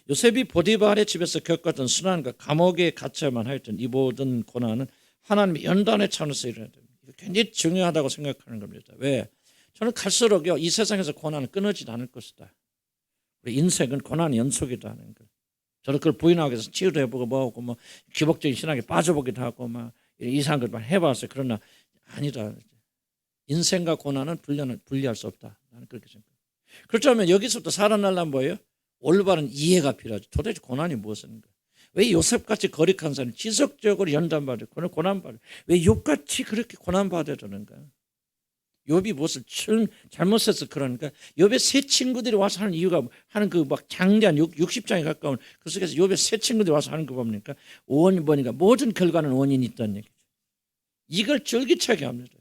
요셉이 보디발의 집에서 겪었던 순환과 감옥에 갇혀야만 하였던 이 모든 고난은 하나님의 연단의 차원에서 일어나야 됩니다. 굉장히 중요하다고 생각하는 겁니다. 왜? 저는 갈수록요 이 세상에서 고난은 끊어지지 않을 것이다. 우리 인생은 고난의 연속이다 하는 거. 저는 그걸 부인하기 위해서 치유도 해보고 뭐하고 뭐 기복적인 신학에 빠져보기도 하고 막 이상한 걸 해봤어요. 그러나 아니다. 인생과 고난은 분리할 수 없다. 나는 그렇게 생각해요. 그렇다면 여기서부터 살아나려면 뭐예요? 올바른 이해가 필요하죠. 도대체 고난이 무엇인가? 왜 요셉같이 거룩한 사람이 지속적으로 연단받고 고난받아요? 왜 욥같이 그렇게 고난받아야 되는가? 욥이 무엇을 잘못해서 그러니까 욥의 세 친구들이 와서 하는 이유가 하는 그 막 장대한 60장에 가까운 그 속에서 욥의 세 친구들이 와서 하는 거 뭡니까? 원인 보니까 모든 결과는 원인이 있다는 얘기죠. 이걸 줄기차게 합니다.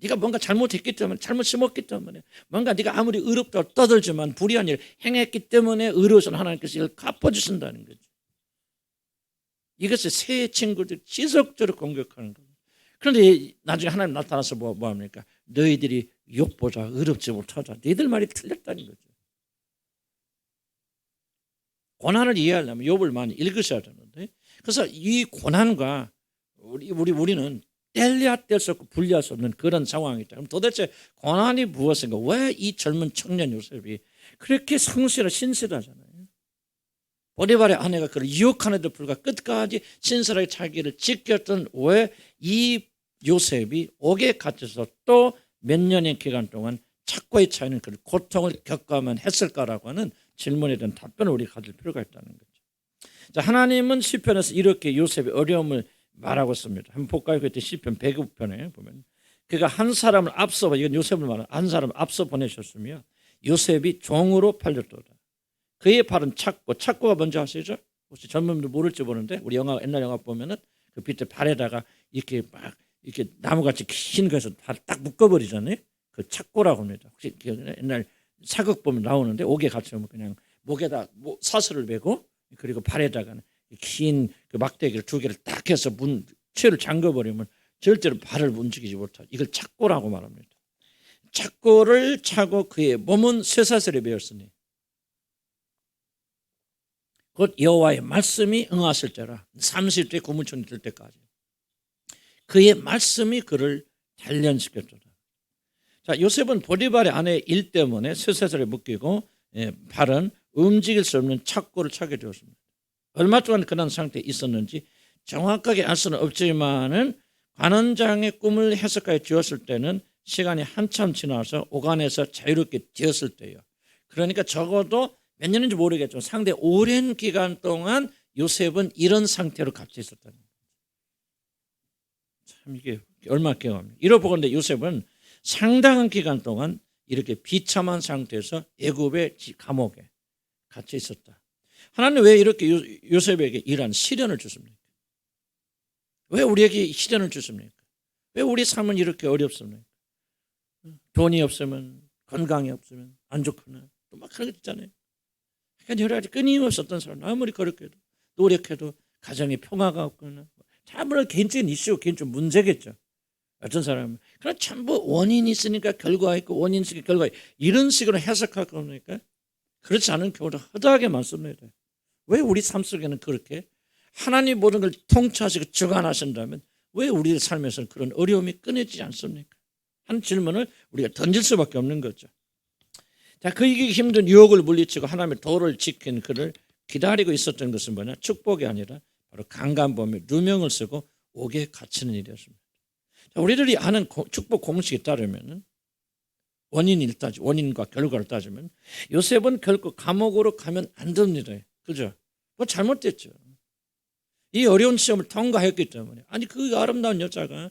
네가 뭔가 잘못했기 때문에 잘못 심었기 때문에 뭔가 네가 아무리 의롭다고 떠들지만 불의한 일을 행했기 때문에 의로우신 하나님께서 이걸 갚아주신다는 거죠. 이것을 세 친구들이 지속적으로 공격하는 거예요. 그런데 나중에 하나님 나타나서 뭐 합니까? 너희들이 욥보다 의롭지 못하다. 너희들 말이 틀렸다는 거죠. 고난을 이해하려면 욥을 많이 읽으셔야 되는데, 그래서 이 고난과 우리는 뗄래야 수 없고 분리할 수 없는 그런 상황이다. 그럼 도대체 고난이 무엇인가? 왜 이 젊은 청년 요셉이 그렇게 성실하고 신실하잖아요. 보디발의 아내가 그를 유혹하는데도 불구하고 끝까지 신실하게 자기를 지켰던 왜 이 요셉이 옥에 갇혀서 또 몇 년의 기간 동안 착고에 차이는 그 고통을 겪어야만 했을까라고 하는 질문에 대한 답변을 우리가 가질 필요가 있다는 거죠. 자, 하나님은 시편에서 이렇게 요셉의 어려움을 말하고 있습니다. 한번 볼까요? 그때 시편 105편에 보면 그가 한 사람을 앞서, 이건 요셉을 말하는 한 사람을 앞서 보내셨으며 요셉이 종으로 팔렸도다. 그의 발은 착고가 뭔지 아시죠? 혹시 젊은 분들 모를지 모르는데 우리 옛날 영화 보면은 그 밑에 발에다가 이렇게 막 이렇게 나무같이 긴 거에서 발을 딱 묶어버리잖아요. 그 착고라고 합니다. 혹시 옛날 사극 보면 나오는데 옥에 갇혀면 그냥 목에다 사슬을 메고 그리고 발에다가는 긴 그 막대기를 두 개를 딱 해서 채를 잠궈버리면 절대로 발을 움직이지 못하죠. 이걸 착고라고 말합니다. 착고를 차고 그의 몸은 쇠사슬에 매였으니 곧 여호와의 말씀이 응하실 때라. 30대 구문천이 될 때까지 그의 말씀이 그를 단련시켰더라. 자, 요셉은 보디발의 아내의 일 때문에 쇠사슬에 묶이고 발은 움직일 수 없는 착고를 차게 되었습니다. 얼마 동안 그런 상태에 있었는지 정확하게 알 수는 없지만은 관원장의 꿈을 해석하여 주었을 때는 시간이 한참 지나서 오간에서 자유롭게 되었을 때예요. 그러니까 적어도 몇 년인지 모르겠지만 상당히 오랜 기간 동안 요셉은 이런 상태로 갇혀 있었다는 거예요. 참 이게 얼마나 경험이에요. 이러보건대 요셉은 상당한 기간 동안 이렇게 비참한 상태에서 애굽의 감옥에 갇혀 있었다. 하나님 왜 이렇게 요셉에게 이러한 시련을 주십니까? 왜 우리에게 시련을 주십니까? 왜 우리 삶은 이렇게 어렵습니까? 돈이 없으면, 건강이 없으면 안 좋거나 또 막 그런 거 있잖아요. 그러니까 여러 가지 끊임없이 어떤 사람은 아무리 그렇게 노력해도 가정에 평화가 없거나 다 물론 개인적인 이슈, 개인적 문제겠죠. 어떤 사람은 그럼 전부 원인이 있으니까 결과가 있고 원인이 있으니까 결과가 있고 이런 식으로 해석할 겁니까? 그렇지 않은 경우도 허다하게 많습니다. 왜 우리 삶 속에는 그렇게 하나님 모든 걸 통치하시고 주관하신다면 왜 우리 삶에서는 그런 어려움이 끊이지 않습니까? 하는 질문을 우리가 던질 수밖에 없는 거죠. 자, 그 이기기 힘든 유혹을 물리치고 하나님의 도를 지킨 그를 기다리고 있었던 것은 뭐냐? 축복이 아니라 바로 강간범의 누명을 쓰고 옥에 갇히는 일이었습니다. 자, 우리들이 아는 축복 공식에 따르면 원인과 결과를 따지면 요셉은 결코 감옥으로 가면 안 됩니다. 그죠? 뭐 잘못됐죠. 이 어려운 시험을 통과했기 때문에 아니 그 아름다운 여자가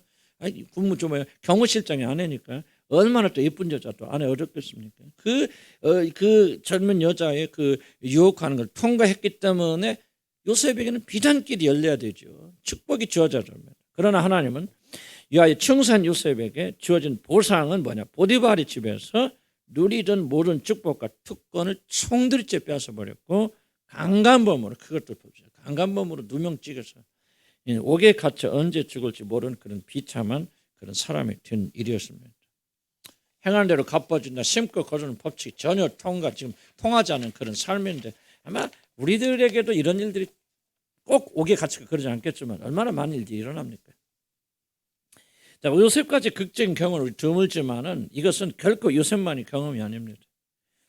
경호실장의 아내니까 얼마나 또 예쁜 여자 또 아내 어렵겠습니까? 그 젊은 여자의 그 유혹하는 걸 통과했기 때문에 요셉에게는 비단길이 열려야 되죠. 축복이 주어져야 됩니다. 그러나 하나님은 이와의 청산 요셉에게 주어진 보상은 뭐냐? 보디발의 집에서 누리던 모든 축복과 특권을 총들이째 빼앗아버렸고 강간범으로 그것도 보죠. 강간범으로 누명 찍어서 옥에 갇혀 언제 죽을지 모르는 그런 비참한 그런 사람이 된 일이었습니다. 행하는 대로 갚아준다. 심고 거두는 법칙이 전혀 지금 통하지 않은 그런 삶인데 아마 우리들에게도 이런 일들이 꼭 옥에 갇히고 그러지 않겠지만 얼마나 많은 일들이 일어납니까? 자, 요셉까지 극적인 경험을 드물지만은 이것은 결코 요셉만의 경험이 아닙니다.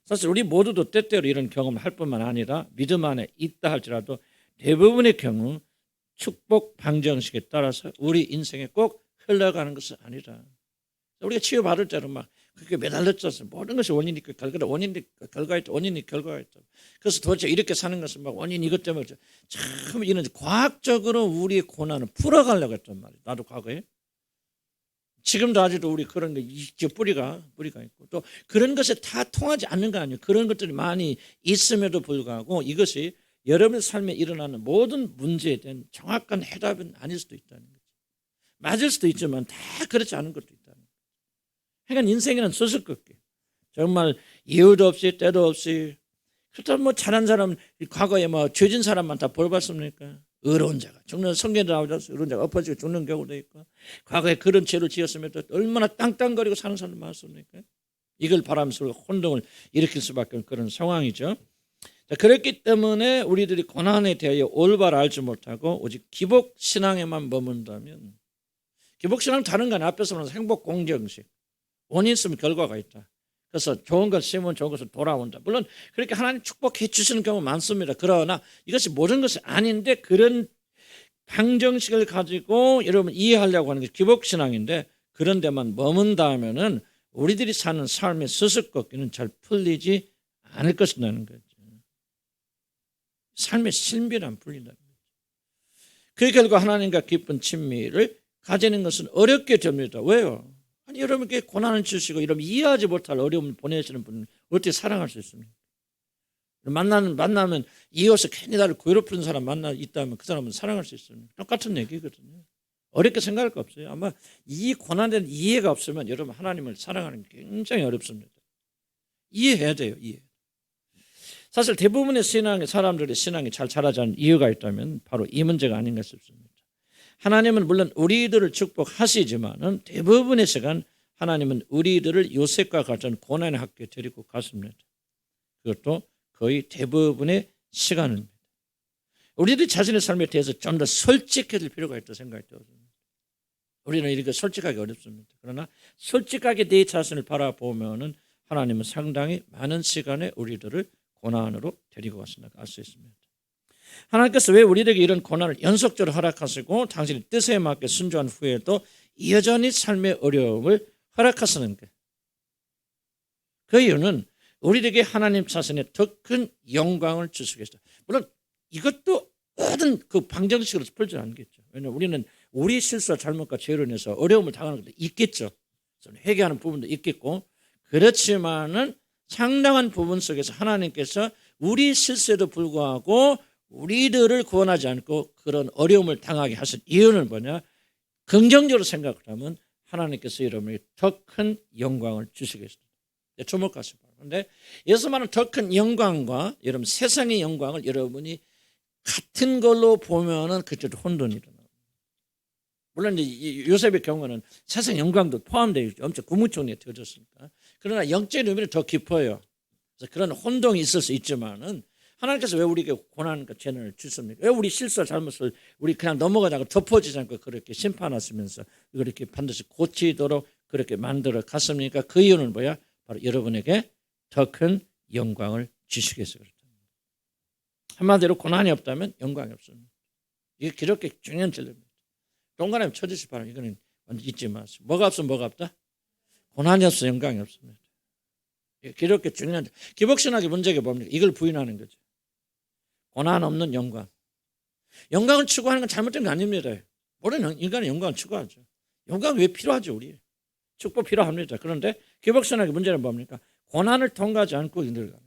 사실 우리 모두도 때때로 이런 경험을 할 뿐만 아니라 믿음 안에 있다 할지라도 대부분의 경우 축복 방정식에 따라서 우리 인생에 꼭 흘러가는 것은 아니라 우리가 치유받을 때는 막 그렇게 매달렸잖아요. 모든 것이 원인이 있고 결과가 원인이 결과가 있다. 원인이 결과가 있다. 그래서 도대체 이렇게 사는 것은 막 원인 이것 때문에 참 이런 과학적으로 우리의 고난을 풀어가려고 했단 말이에요. 나도 과거에 지금도 아직도 우리 그런 게 뿌리가 있고 또 그런 것에 다 통하지 않는 거 아니에요. 그런 것들이 많이 있음에도 불구하고 이것이 여러분의 삶에 일어나는 모든 문제에 대한 정확한 해답은 아닐 수도 있다는 거죠. 맞을 수도 있지만 다 그렇지 않은 것도 있다는 거죠. 그러니까 인생에는 서슬껍게 정말 이유도 없이 때도 없이 그렇다면 뭐 잘한 사람 과거에 뭐 죄진 사람만 다 벌 받습니까? 의로운 자가 죽는 성경에 나오죠. 의로운 자가 엎어지고 죽는 경우도 있고 과거에 그런 죄를 지었으면 또 얼마나 땅땅거리고 사는 사람도 많습니까? 이걸 바라면서 혼동을 일으킬 수밖에 없는 그런 상황이죠. 자, 그렇기 때문에 우리들이 고난에 대하여 올바로 알지 못하고 오직 기복신앙에만 머문다면 기복신앙은 다른 거 아니에요. 앞에서 말한 행복공정식 원인 있으면 결과가 있다. 그래서 좋은 것 심으면 좋은 것을 돌아온다. 물론 그렇게 하나님 축복해 주시는 경우 많습니다. 그러나 이것이 모든 것이 아닌데 그런 방정식을 가지고 여러분 이해하려고 하는 게 기복신앙인데 그런 데만 머문다 하면은 우리들이 사는 삶의 서슬꺾기는 잘 풀리지 않을 것이라는 거죠. 삶의 신비는 안 풀린다는 거죠. 그 결과 하나님과 깊은 친밀을 가지는 것은 어렵게 됩니다. 왜요? 아니 여러분께 고난을 주시고 여러분 이해하지 못할 어려움을 보내시는 분을 어떻게 사랑할 수 있습니까? 만나면 이어서 괜히 나를 괴롭히는 사람 만나 있다면 그 사람은 사랑할 수 있습니까? 똑같은 얘기거든요. 어렵게 생각할 거 없어요. 아마 이 고난에 대한 이해가 없으면 여러분 하나님을 사랑하는 게 굉장히 어렵습니다. 이해해야 돼요. 이해. 사실 대부분의 사람들의 신앙이 잘 자라지 않는 이유가 있다면 바로 이 문제가 아닌가 싶습니다. 하나님은 물론 우리들을 축복하시지만은 대부분의 시간 하나님은 우리들을 요셉과 같은 고난의 학교에 데리고 갔습니다. 그것도 거의 대부분의 시간입니다. 우리들이 자신의 삶에 대해서 좀 더 솔직해질 필요가 있다고 생각이 들어요. 우리는 이렇게 솔직하기 어렵습니다. 그러나 솔직하게 내 자신을 바라보면은 하나님은 상당히 많은 시간에 우리들을 고난으로 데리고 갔습니다. 알 수 있습니다. 하나님께서 왜 우리에게 이런 고난을 연속적으로 허락하시고 당신의 뜻에 맞게 순종한 후에도 여전히 삶의 어려움을 허락하시는가? 그 이유는 우리에게 하나님 자신의 더 큰 영광을 주시기 위해서. 물론 이것도 모든 그 방정식으로 풀지 않겠죠. 왜냐하면 우리는 우리 실수와 잘못과 죄로 인해서 어려움을 당하는 것도 있겠죠. 회개하는 부분도 있겠고 그렇지만은 상당한 부분 속에서 하나님께서 우리 실수에도 불구하고 우리들을 구원하지 않고 그런 어려움을 당하게 하신 이유는 뭐냐? 긍정적으로 생각을 하면 하나님께서 여러분에게 더 큰 영광을 주시겠습니다. 주목하시기 바랍니다. 그런데 여기서 말하는 더 큰 영광과 여러분 세상의 영광을 여러분이 같은 걸로 보면은 그때 혼돈이 일어나요. 물론 이제 요셉의 경우는 세상 영광도 포함되어 있죠. 엄청 국무총리에 되어졌으니까. 그러나 영적인 의미는 더 깊어요. 그래서 그런 혼동이 있을 수 있지만은 하나님께서 왜 우리에게 고난과 재난을 주십니까? 왜 우리 실수와 잘못을 우리 그냥 넘어가지 않고 덮어지지 않고 그렇게 심판하시면서 이렇게 반드시 고치도록 그렇게 만들어 갔습니까? 그 이유는 뭐야? 바로 여러분에게 더 큰 영광을 주시기 위해서 그렇다. 한마디로 고난이 없다면 영광이 없습니다. 이게 그렇게 중요한 진리입니다. 동그라미 쳐주시 바랍니다. 이거는 완전 잊지 마세요. 뭐가 없으면 뭐가 없다? 고난이 없으면 영광이 없습니다. 이렇게 중요한 기복신학의 문제가 뭡니까? 이걸 부인하는 거죠. 고난 없는 영광. 영광을 추구하는 건 잘못된 게 아닙니다. 모든 인간은 영광을 추구하죠. 영광이 왜 필요하죠? 우리 축복 필요합니다. 그런데 기복신학의 문제는 뭡니까? 고난을 통과하지 않고 들어가는 거죠.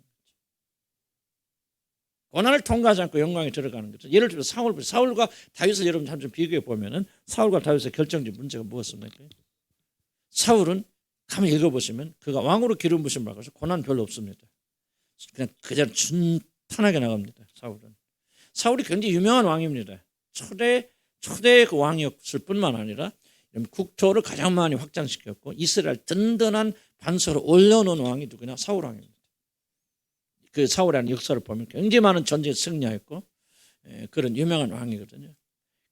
고난을 통과하지 않고 영광에 들어가는 거죠. 예를 들어 사울과 다윗을 여러분 한번 비교해 보면은 사울과 다윗의 결정적인 문제가 무엇입니까? 사울은 가만히 읽어보시면 그가 왕으로 기름 부심 받아서 고난 별로 없습니다. 그냥 그대로 순탄하게 나갑니다. 사울이 굉장히 유명한 왕입니다. 초대 그 왕이었을 뿐만 아니라 국토를 가장 많이 확장시켰고 이스라엘 든든한 반석을 올려놓은 왕이 누구냐? 사울 왕입니다. 그 사울이라는 역사를 보면 굉장히 많은 전쟁에 승리했고 그런 유명한 왕이거든요.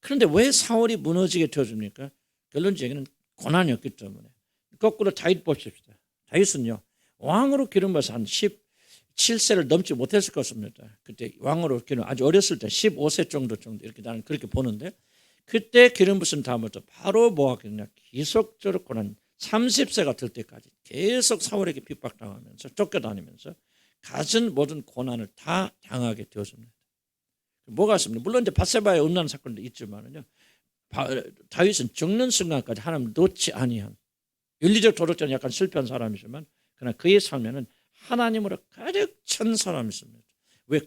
그런데 왜 사울이 무너지게 되어줍니까? 결론적인 얘기는 고난이었기 때문에. 거꾸로 다윗 보십시다. 다윗은요 왕으로 기름 부어서 한 17세를 넘지 못했을 것입니다. 그때 왕으로 기름 아주 어렸을 때 15세 정도 이렇게 나는 그렇게 보는데 그때 기름 부은 다음부터 바로 뭐 하겠냐 계속적으로 고난 30세가 될 때까지 계속 사울에게 핍박당하면서 쫓겨다니면서 갖은 모든 고난을 다 당하게 되었습니다. 뭐가 있습니까? 물론 이제 밧세바의 음란 사건도 있지만은요. 다윗은 죽는 순간까지 하나님을 놓지 아니한 윤리적 도덕자는 약간 실패한 사람이지만 그러나 그의 삶에는 하나님으로 가득 찬 사람이었습니다. 왜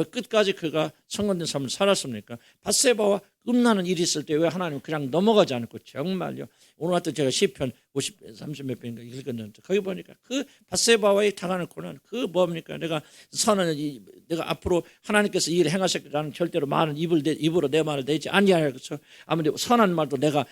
끝까지 그가 성공된 삶을 살았습니까? 밧세바와 음란한 일이 있을 때 왜 하나님 그냥 넘어가지 않고 정말요. 오늘 같은 제가 시편 30몇 편인가 읽었는데 거기 보니까 그 밧세바와의 당하는 고난 그 뭡니까? 내가 앞으로 하나님께서 이 일을 행하셨다는 절대로 많은 입으로 내 말을 내지 아니하여서 아무리 선한 말도 내가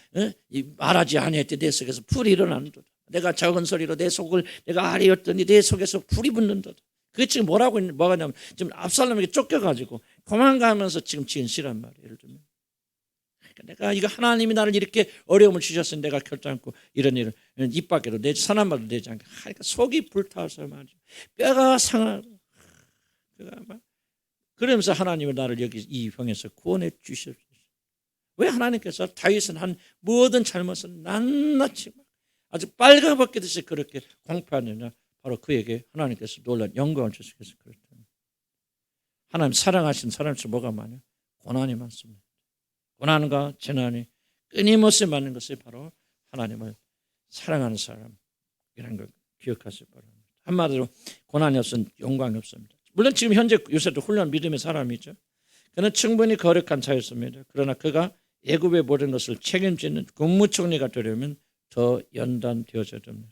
말하지 아니했대 내 속에서 불이 일어나는도다. 내가 적은 소리로 내 속을 내가 아뢰었더니 내 속에서 불이 붙는도다. 그게 지금 뭐가 냐면 지금 압살롬에게 쫓겨가지고 도망가면서 지금 지은 시란 말이에요. 예를 들면 그러니까 내가 이거 하나님이 나를 이렇게 어려움을 주셨으니 내가 결단코 이런 일을 입 밖으로 내지 선한 말도 내지 않게 하니까 속이 불타서 말이죠. 뼈가 상하고 그러면서 하나님이 나를 여기 이 병에서 구원해 주셨어요. 왜 하나님께서 다윗은 한 모든 잘못은 낱낱이 아주 빨가벗기듯이 그렇게 공표하느냐. 바로 그에게 하나님께서 놀라운 영광을 주시겠어요. 하나님 사랑하신 사람에서 뭐가 많아요? 고난이 많습니다. 고난과 재난이 끊임없이 많은 것이 바로 하나님을 사랑하는 사람이라는 걸 기억하시기 바랍니다. 한마디로 고난이 없으면 영광이 없습니다. 물론 지금 현재 요새도 훌륭한 믿음의 사람이죠. 그는 충분히 거룩한 자였습니다. 그러나 그가 애굽의 모든 것을 책임지는 국무총리가 되려면 더 연단되어져야 됩니다.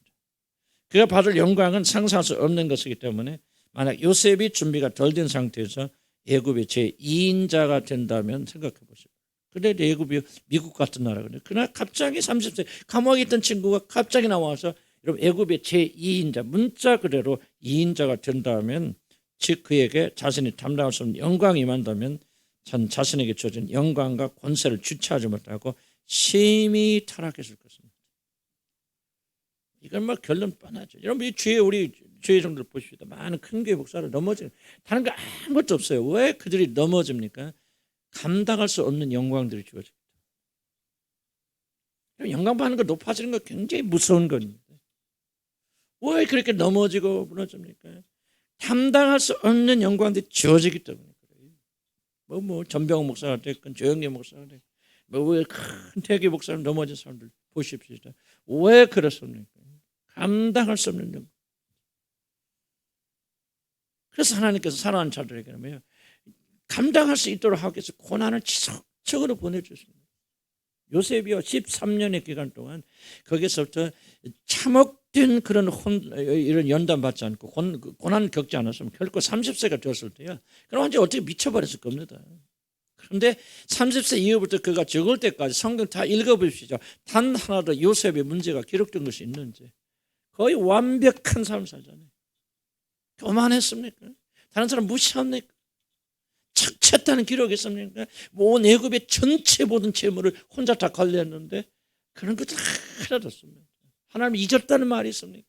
그가 받을 영광은 상상할 수 없는 것이기 때문에 만약 요셉이 준비가 덜 된 상태에서 애굽의 제2인자가 된다면 생각해 보십시오. 근데 애굽이 미국 같은 나라거든요. 그러나 갑자기 30세 감옥에 있던 친구가 갑자기 나와서 여러분 애굽의 제2인자 문자 그대로 2인자가 된다면 즉 그에게 자신이 담당할 수 없는 영광이 임한다면 전 자신에게 주어진 영광과 권세를 주체하지 못하고 심히 타락했을 것입니다. 이건 뭐 결론 뻔하죠. 여러분 우리 주의 종들 보십시다. 많은 큰 교회 목사를 넘어지는 다른 거 아무것도 없어요. 왜 그들이 넘어집니까? 감당할 수 없는 영광들이 주어집니다. 영광 받는 거 높아지는 거 굉장히 무서운 겁니다. 왜 그렇게 넘어지고 무너집니까? 감당할 수 없는 영광들이 주어지기 때문에 그래요. 뭐 전병훈 목사가 됐건 조영래 목사가 됐건 왜 큰 대기 목사를 넘어진 사람들 보십시오. 왜 그렇습니까? 감당할 수 없는 영광. 그래서 하나님께서 사랑하는 자들에게는 감당할 수 있도록 하기 위해서 고난을 지속적으로 보내주십니다. 요셉이요 13년의 기간 동안 거기서부터 참혹된 그런 이런 연단 받지 않고 고난 겪지 않았으면 결코 30세가 되었을 때요. 그럼 완전 어떻게 미쳐버렸을 겁니다. 그런데 30세 이후부터 그가 죽을 때까지 성경 다 읽어보십시오. 단 하나도 요셉의 문제가 기록된 것이 있는지. 거의 완벽한 삶을 살잖아요. 교만했습니까? 다른 사람 무시합니까? 착취했다는 기록이 있습니까? 온 애굽의 전체 모든 재물을 혼자 다 관리했는데 그런 것들 하나도 없습니다. 하나님 잊었다는 말이 있습니까?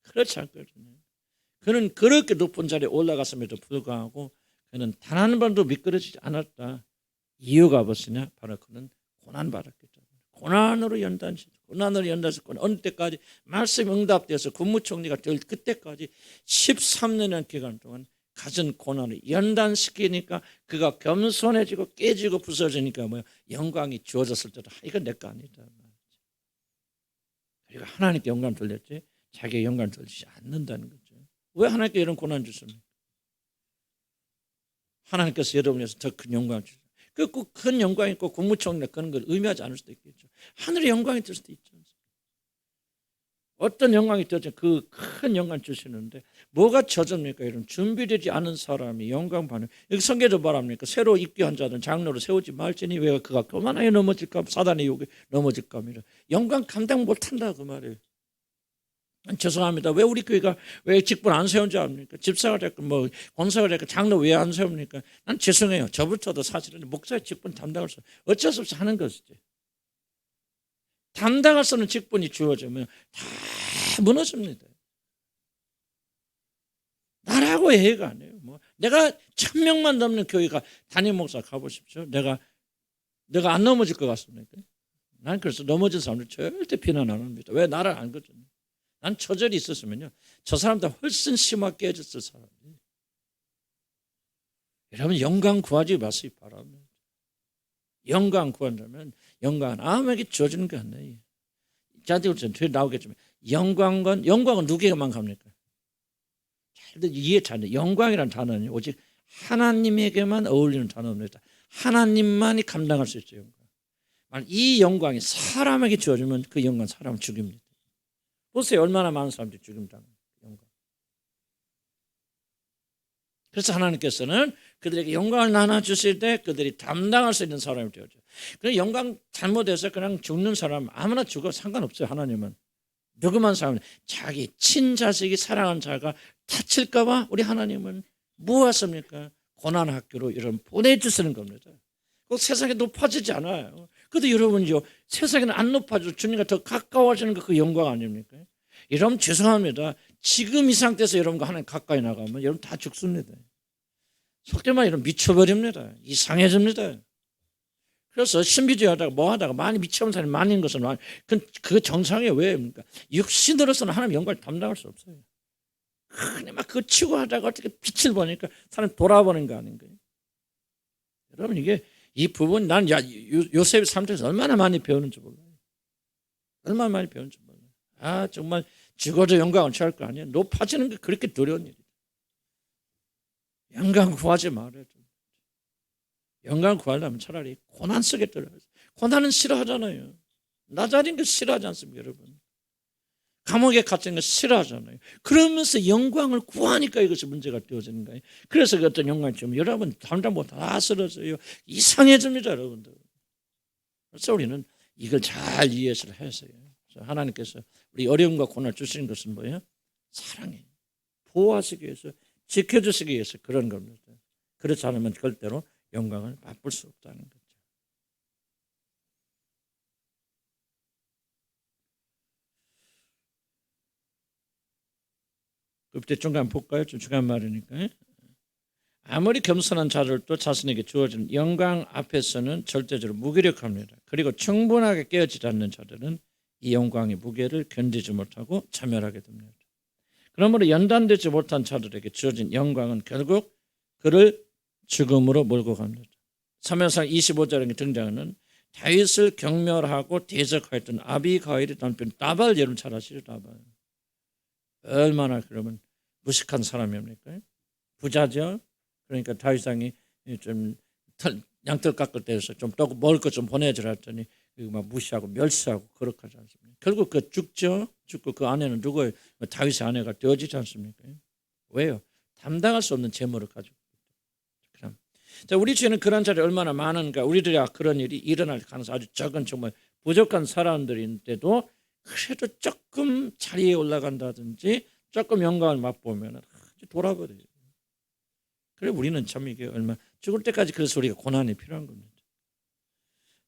그렇지 않거든요. 그는 그렇게 높은 자리에 올라갔음에도 불구하고 그는 단 한 번도 미끄러지지 않았다. 이유가 무엇이냐? 바로 그는 고난받았기 때문에. 고난으로 연단해서 어느 때까지 말씀이 응답되어서 국무총리가 될 그때까지 13년의 기간 동안 가진 고난을 연단시키니까 그가 겸손해지고 깨지고 부서지니까 영광이 주어졌을 때도 이건 내 거 아니다. 그리고 하나님께 영광 돌렸지 자기의 영광 돌리지 않는다는 거죠. 왜 하나님께 이런 고난 주십니까? 하나님께서 여러분을 위해서 더 큰 영광을 주십니다. 꼭 큰 영광이 있고 국무총리나 그런 걸 의미하지 않을 수도 있겠죠. 하늘의 영광이 될 수도 있죠. 어떤 영광이 되든 그 큰 영광 주시는데 뭐가 저줍니까? 이런 준비되지 않은 사람이 영광 받는 여기 성경에도 말합니까? 새로 입교한 자들은 장로로 세우지 말지니 왜 그가 교만하게 넘어질까 사단의 욕에 넘어질까 합니다. 영광 감당 못한다 그 말이에요. 죄송합니다. 왜 우리 교회가 왜 직분 안 세운 줄 압니까? 집사가 됐건 권사가 됐건 장로 왜 안 세웁니까? 난 죄송해요. 저부터도 사실은 목사의 직분 담당할 수 어쩔 수 없이 하는 것이지. 담당할 수 없는 직분이 주어지면 다 무너집니다. 나라고 얘기가 안 해요. 내가 1000명만 넘는 교회가 담임 목사 가보십시오. 내가 안 넘어질 것 같습니까? 난 그래서 넘어진 사람들 절대 비난 안 합니다. 왜 나를 안 거든요. 난 처절히 있었으면요. 저 사람보다 훨씬 심하게 깨졌을 사람이에요. 여러분 영광 구하지 마시기 바랍니다. 영광 구한다면 영광은 아무에게 주어지는 게 아니에요. 자세히 뒤에 나오겠지만 영광은 누구에게만 갑니까? 잘 이해 잘해. 영광이라는 단어는 오직 하나님에게만 어울리는 단어입니다. 하나님만이 감당할 수 있어요. 영광. 이 영광이 사람에게 주어지면 그 영광 사람을 죽입니다. 보세요. 얼마나 많은 사람들이 죽임당합니다. 영광. 그래서 하나님께서는 그들에게 영광을 나눠주실 때 그들이 담당할 수 있는 사람이 되어져. 그냥 영광 잘못해서 그냥 죽는 사람 아무나 죽어 상관없어요. 하나님은. 누구만 사람 자기 친자식이 사랑하는 자가 다칠까 봐 우리 하나님은 무엇입니까? 고난학교로 이런 보내주시는 겁니다. 꼭 세상에 높아지지 않아요. 그래도 여러분요 세상에는 안 높아져 주님과 더 가까워지는 거 그 영광 아닙니까? 여러분 죄송합니다. 지금 이 상태에서 여러분과 하나님 가까이 나가면 여러분 다 죽습니다. 속된 말 여러분 미쳐버립니다. 이상해집니다. 그래서 신비주의하다가 뭐하다가 많이 미쳐온 사람이 많은 것은 그 정상이에요. 왜입니까? 육신으로서는 하나님 영광을 담당할 수 없어요. 그냥 막 그거 치고 하다가 어떻게 빛을 보니까 사람이 돌아보는 거 아닌가요? 여러분 이게 이 부분 난 요셉의 삶에서 얼마나 많이 배우는지 몰라요. 얼마나 많이 배우는지 몰라요. 아 정말 죽어도 영광을 취할 거 아니에요. 높아지는 게 그렇게 두려운 일이에요. 영광 구하지 말아요. 영광 구하려면 차라리 고난 속에 들어가요. 고난은 싫어하잖아요. 나자린 거 싫어하지 않습니까, 여러분? 감옥에 갇힌 거 싫어하잖아요. 그러면서 영광을 구하니까 이것이 문제가 되어지는 거예요. 그래서 그 어떤 영광이 좀 여러분 담당보다 다 쓰러져요. 이상해집니다, 여러분들. 그래서 우리는 이걸 잘 이해를 해서요. 하나님께서 우리 어려움과 고난을 주시는 것은 뭐예요? 사랑이에요. 보호하시기 위해서, 지켜주시기 위해서 그런 겁니다. 그렇지 않으면 절대로 영광을 맛볼 수 없다는 거죠. 그때 중간 볼까요? 좀 중간 말이니까. 아무리 겸손한 자들도 자신에게 주어진 영광 앞에서는 절대적으로 무기력합니다. 그리고 충분하게 깨어지지 않는 자들은 이 영광의 무게를 견디지 못하고 자멸하게 됩니다. 그러므로 연단되지 못한 자들에게 주어진 영광은 결국 그를 죽음으로 몰고 갑니다. 사무엘상 25절에 등장하는 다윗을 경멸하고 대적하였던 아비가일의 남편 나발, 여러분 잘 아시죠? 나발. 얼마나 그러면 무식한 사람입니까? 부자죠. 그러니까 다윗왕이 좀 양털 깎을 때에서 좀 또 먹을 것 좀 보내주라 했더니 막 무시하고 멸시하고 그렇게 하지 않습니까? 결국 그 죽죠. 죽고 그 아내는 누구예요? 다윗의 아내가 되어지지 않습니까? 왜요? 담당할 수 없는 재물을 가지고. 그럼 자, 우리 주에는 그런 자리 얼마나 많은가. 우리들이 그런 일이 일어날 가능성이 아주 적은 정말 부족한 사람들인데도 그래도 조금 자리에 올라간다든지 조금 영광을 맛보면 돌아버려요. 그래 우리는 참 이게 얼마 죽을 때까지 그래서 우리가 고난이 필요한 겁니다.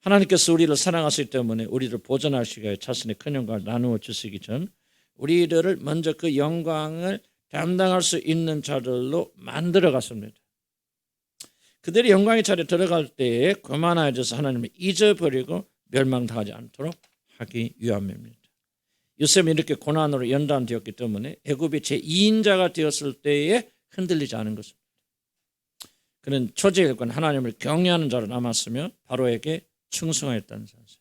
하나님께서 우리를 사랑하시기 때문에 우리를 보존하시기 위해 자신의 큰 영광을 나누어 주시기 전 우리들을 먼저 그 영광을 담당할 수 있는 자들로 만들어 갔습니다. 그들이 영광의 자리에 들어갈 때에 교만해져서 하나님을 잊어버리고 멸망당하지 않도록 하기 위함입니다. 요셉은 이렇게 고난으로 연단되었기 때문에 애굽의 제2인자가 되었을 때에 흔들리지 않은 것입니다. 그는 초지일관 하나님을 경외하는 자로 남았으며 바로에게 충성하였다는 사실.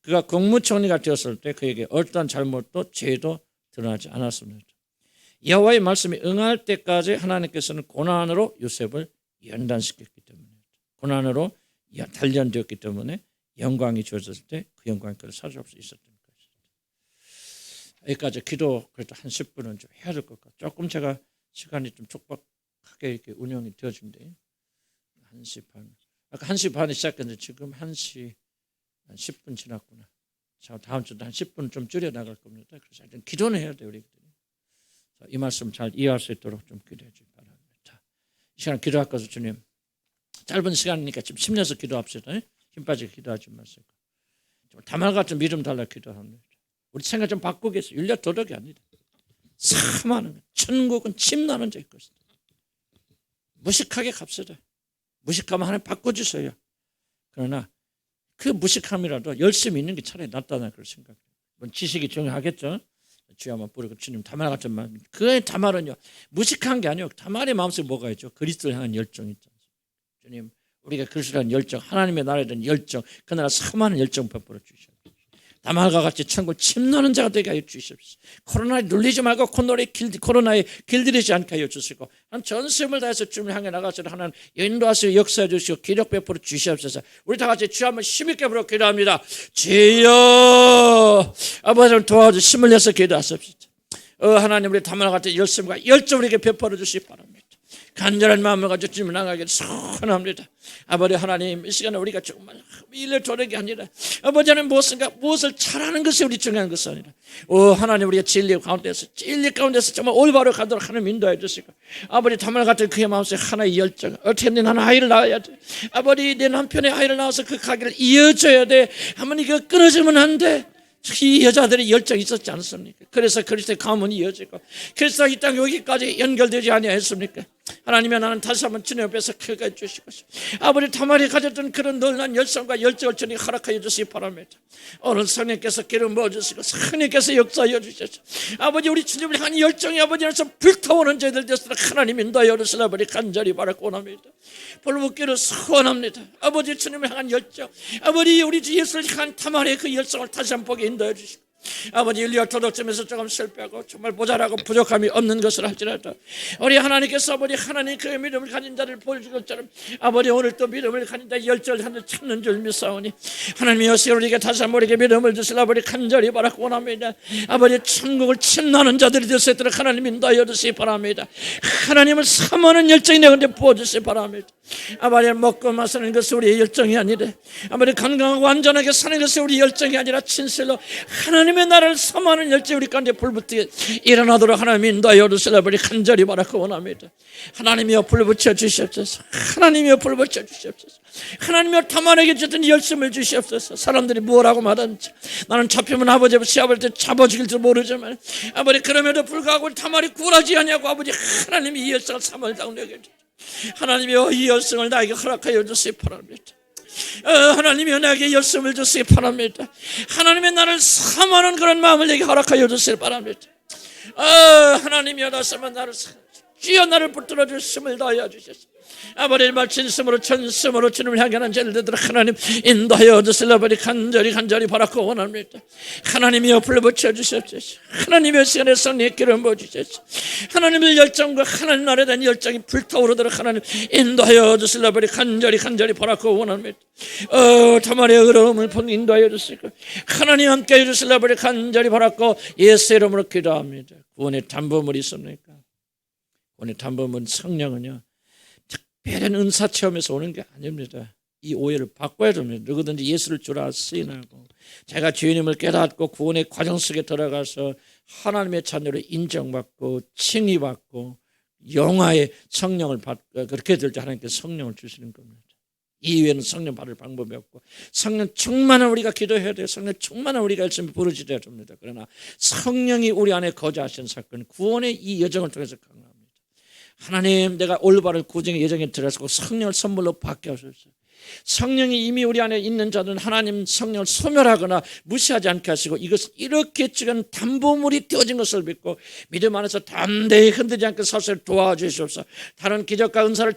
그가 국무총리가 되었을 때 그에게 어떠한 잘못도 죄도 드러나지 않았습니다. 여호와의 말씀이 응할 때까지 하나님께서는 고난으로 요셉을 연단시켰기 때문입니다. 고난으로 단련되었기 때문에 영광이 주어졌을 때 그 영광이 그를 사로잡을 수 있었던 것입니다. 여기까지 기도 그래도 한 10분은 좀 해야 될 것 같아요. 조금 제가 시간이 좀 촉박하게 이렇게 운영이 되어진대. 1시 반. 아까 1시 반에 시작했는데 지금 1시 한 10분 지났구나. 자, 다음 주도 한 10분 좀 줄여 나갈 겁니다. 그래서 일단 기도는 해야 돼요, 우리들이. 이 말씀 잘 이해할 수 있도록 좀 기도해 주기 바랍니다. 이 시간 기도할 것을 주님. 짧은 시간이니까 지금 힘내서 기도합시다. 힘 빠지게 기도하지 마시고. 다말 같은 믿음 달라 기도합니다. 우리 생각 좀 바꾸겠어요. 윤려 도덕이 아니다. 사망하는 것. 천국은 침나는 자일 것이다. 무식하게 갑시다. 무식하면 하나님 바꿔주세요. 그러나 그 무식함이라도 열심히 있는 게 차라리 낫다는 그런 생각이에요. 지식이 중요하겠죠. 주여 한번 부르고 주님 다말 같은 마음. 그 다말은요 무식한 게 아니고 다말의 마음속에 뭐가 있죠? 그리스도를 향한 열정이 있죠. 주님 우리가 그리스도에 대한 열정, 하나님의 나라에 대한 열정, 그 나라 사모하는 열정 베풀어 주시옵소서. 다말과 같이 천국 침노하는 자가 되게 하여 주시옵소서. 코로나에 눌리지 말고 코로나에 길들이지 않게 하여 주시고 전 세상을 다해서 주님을 향해 나가서 하나님 인도하시고 역사해 주시고 기력 베풀어 주시옵소서. 우리 다 같이 주 한번 힘있게 부르고 기도합니다. 주여 아버지를 도와주 힘을 내서 기도하십시오. 하나님 우리 다말과 같이 열심과 열정 우리에게 베풀어 주시기 바랍니다. 간절한 마음을 가지고 주님을 나가기를 소원합니다. 아버지 하나님 이 시간에 우리가 정말 일을 도르게 아니라 아버지 하나님 무엇을 잘하는 것이 우리 중요한 것이 아니라 하나님 우리가 진리 가운데서 정말 올바로 가도록 하나님 인도해 주시고 아버지 다말 같은 그의 마음속에 하나의 열정 어떻게든 나는 아이를 낳아야 돼. 아버지 내 남편의 아이를 낳아서 그 가기를 이어줘야 돼. 하나님 이거 끊어지면 안 돼. 이 여자들의 열정이 있었지 않습니까? 그래서 그리스도의 가문이 이어지고 그래서 이 땅 여기까지 연결되지 아니하였습니까? 하나님의 나는 다시 한번 주님 앞에서 크게 해주시고 아버지 다말이 가졌던 그런 놀란 열성과 열정을 주님 허락하여 주시기 바랍니다. 오늘 성령께서 기름 부어주시고 성령께서 역사하여 주셔서 아버지 우리 주님을 향한 열정이 아버지 안에서 불타오는 저희들 되시도록 하나님 인도하여 주시라 아버지 간절히 바라고 원합니다. 불붙기를 소원합니다. 아버지 주님을 향한 열정 아버지 우리 주 예수를 향한 다말의 그 열성을 다시 한번 보게 인도해 주시고 아버지 인류와 도덕점에서 조금 실패하고 정말 모자라고 부족함이 없는 것을 할지라도 우리 하나님께서 아버지 하나님 그 믿음을 가진 자를 보여준 것처럼 아버지 오늘 또 믿음을 가진 자 열정을 하는 찾는 줄 믿사오니 하나님이 여시를 우리에게 다시 한번 우리에게 믿음을 주시라 아버지 간절히 바라고 원합니다. 아버지 천국을 침노하는 자들이 될 수 있도록 하나님 인도하여 주시기 바랍니다. 하나님을 사모하는 열정이 내 가운데 부어주시기 바랍니다. 아버지 먹고 마시는 것이 우리의 열정이 아니라 아버지 건강하고 안전하게 사는 것이 우리의 열정이 아니라 진실로 하나님의 나라를 사모하는 열정이 우리 가운데 불붙게 일어나도록 하나님 인도하여 주시라 아버지 간절히 바라고 원합니다. 하나님이여 불붙여 주시옵소서. 하나님이여 불붙여 주시옵소서. 하나님이여 다말에게 주던 열심을 주시옵소서. 사람들이 뭐라고 말하는지 나는 잡히면 아버지 시합할 때 잡아죽일 줄 모르지만 아버지 그럼에도 불구하고 다말이 굴하지 않냐고 아버지 하나님이 이 열성을 사모하다고 내게 하나님이여 이 열성을 나에게 허락하여 주시기 바랍니다. 하나님이여 나에게 열심을 주시기 바랍니다. 하나님의 나를 사모하는 그런 마음을 내게 허락하여 주시기 바랍니다. 하나님이여 다시 한번 나를 주여 나를 붙들어 주심을 다하여 주셔서 아버지 말 진심으로 전심으로 주님을 향하는 자들을 하나님 인도하여 주시라 아버지 간절히 바라고 원합니다. 하나님이여 불붙여 주시옵소서. 하나님의 시간에 성령의 기름 부어주셔서 하나님의 열정과 하나님 나라에 대한 열정이 불타오르도록 하나님 인도하여 주시라 아버지 간절히 바라고 원합니다. 다말의 어려움을 인도하여 주시고 하나님 함께 해주시라 아버지 간절히 바라고 예수 이름으로 기도합니다. 구원의 담보물이 있습니까? 구원의 담보물 성령은요 특별한 은사 체험에서 오는 게 아닙니다. 이 오해를 바꿔야 됩니다. 누구든지 예수를 주라 시인하고 자기가 주님을 깨닫고 구원의 과정 속에 들어가서 하나님의 자녀로 인정받고 칭의받고 영화의 성령을 받고 그렇게 될 때 하나님께서 성령을 주시는 겁니다. 이외에는 성령 받을 방법이 없고 성령 충만한 우리가 기도해야 돼요. 성령 충만한 우리가 열심히 부르짖어야 됩니다. 그러나 성령이 우리 안에 거주하신 사건 구원의 이 여정을 통해서 강합니다. 하나님 내가 올바른 구정의 여정에 들어가서 성령을 선물로 받게 하소서. 성령이 이미 우리 안에 있는 자들은 하나님 성령을 소멸하거나 무시하지 않게 하시고 이것은 이렇게 지금 담보물이 띄어진 것을 믿고 믿음 안에서 담대히 흔들지 않게 사실 도와주시옵소서. 다른 기적과 은사를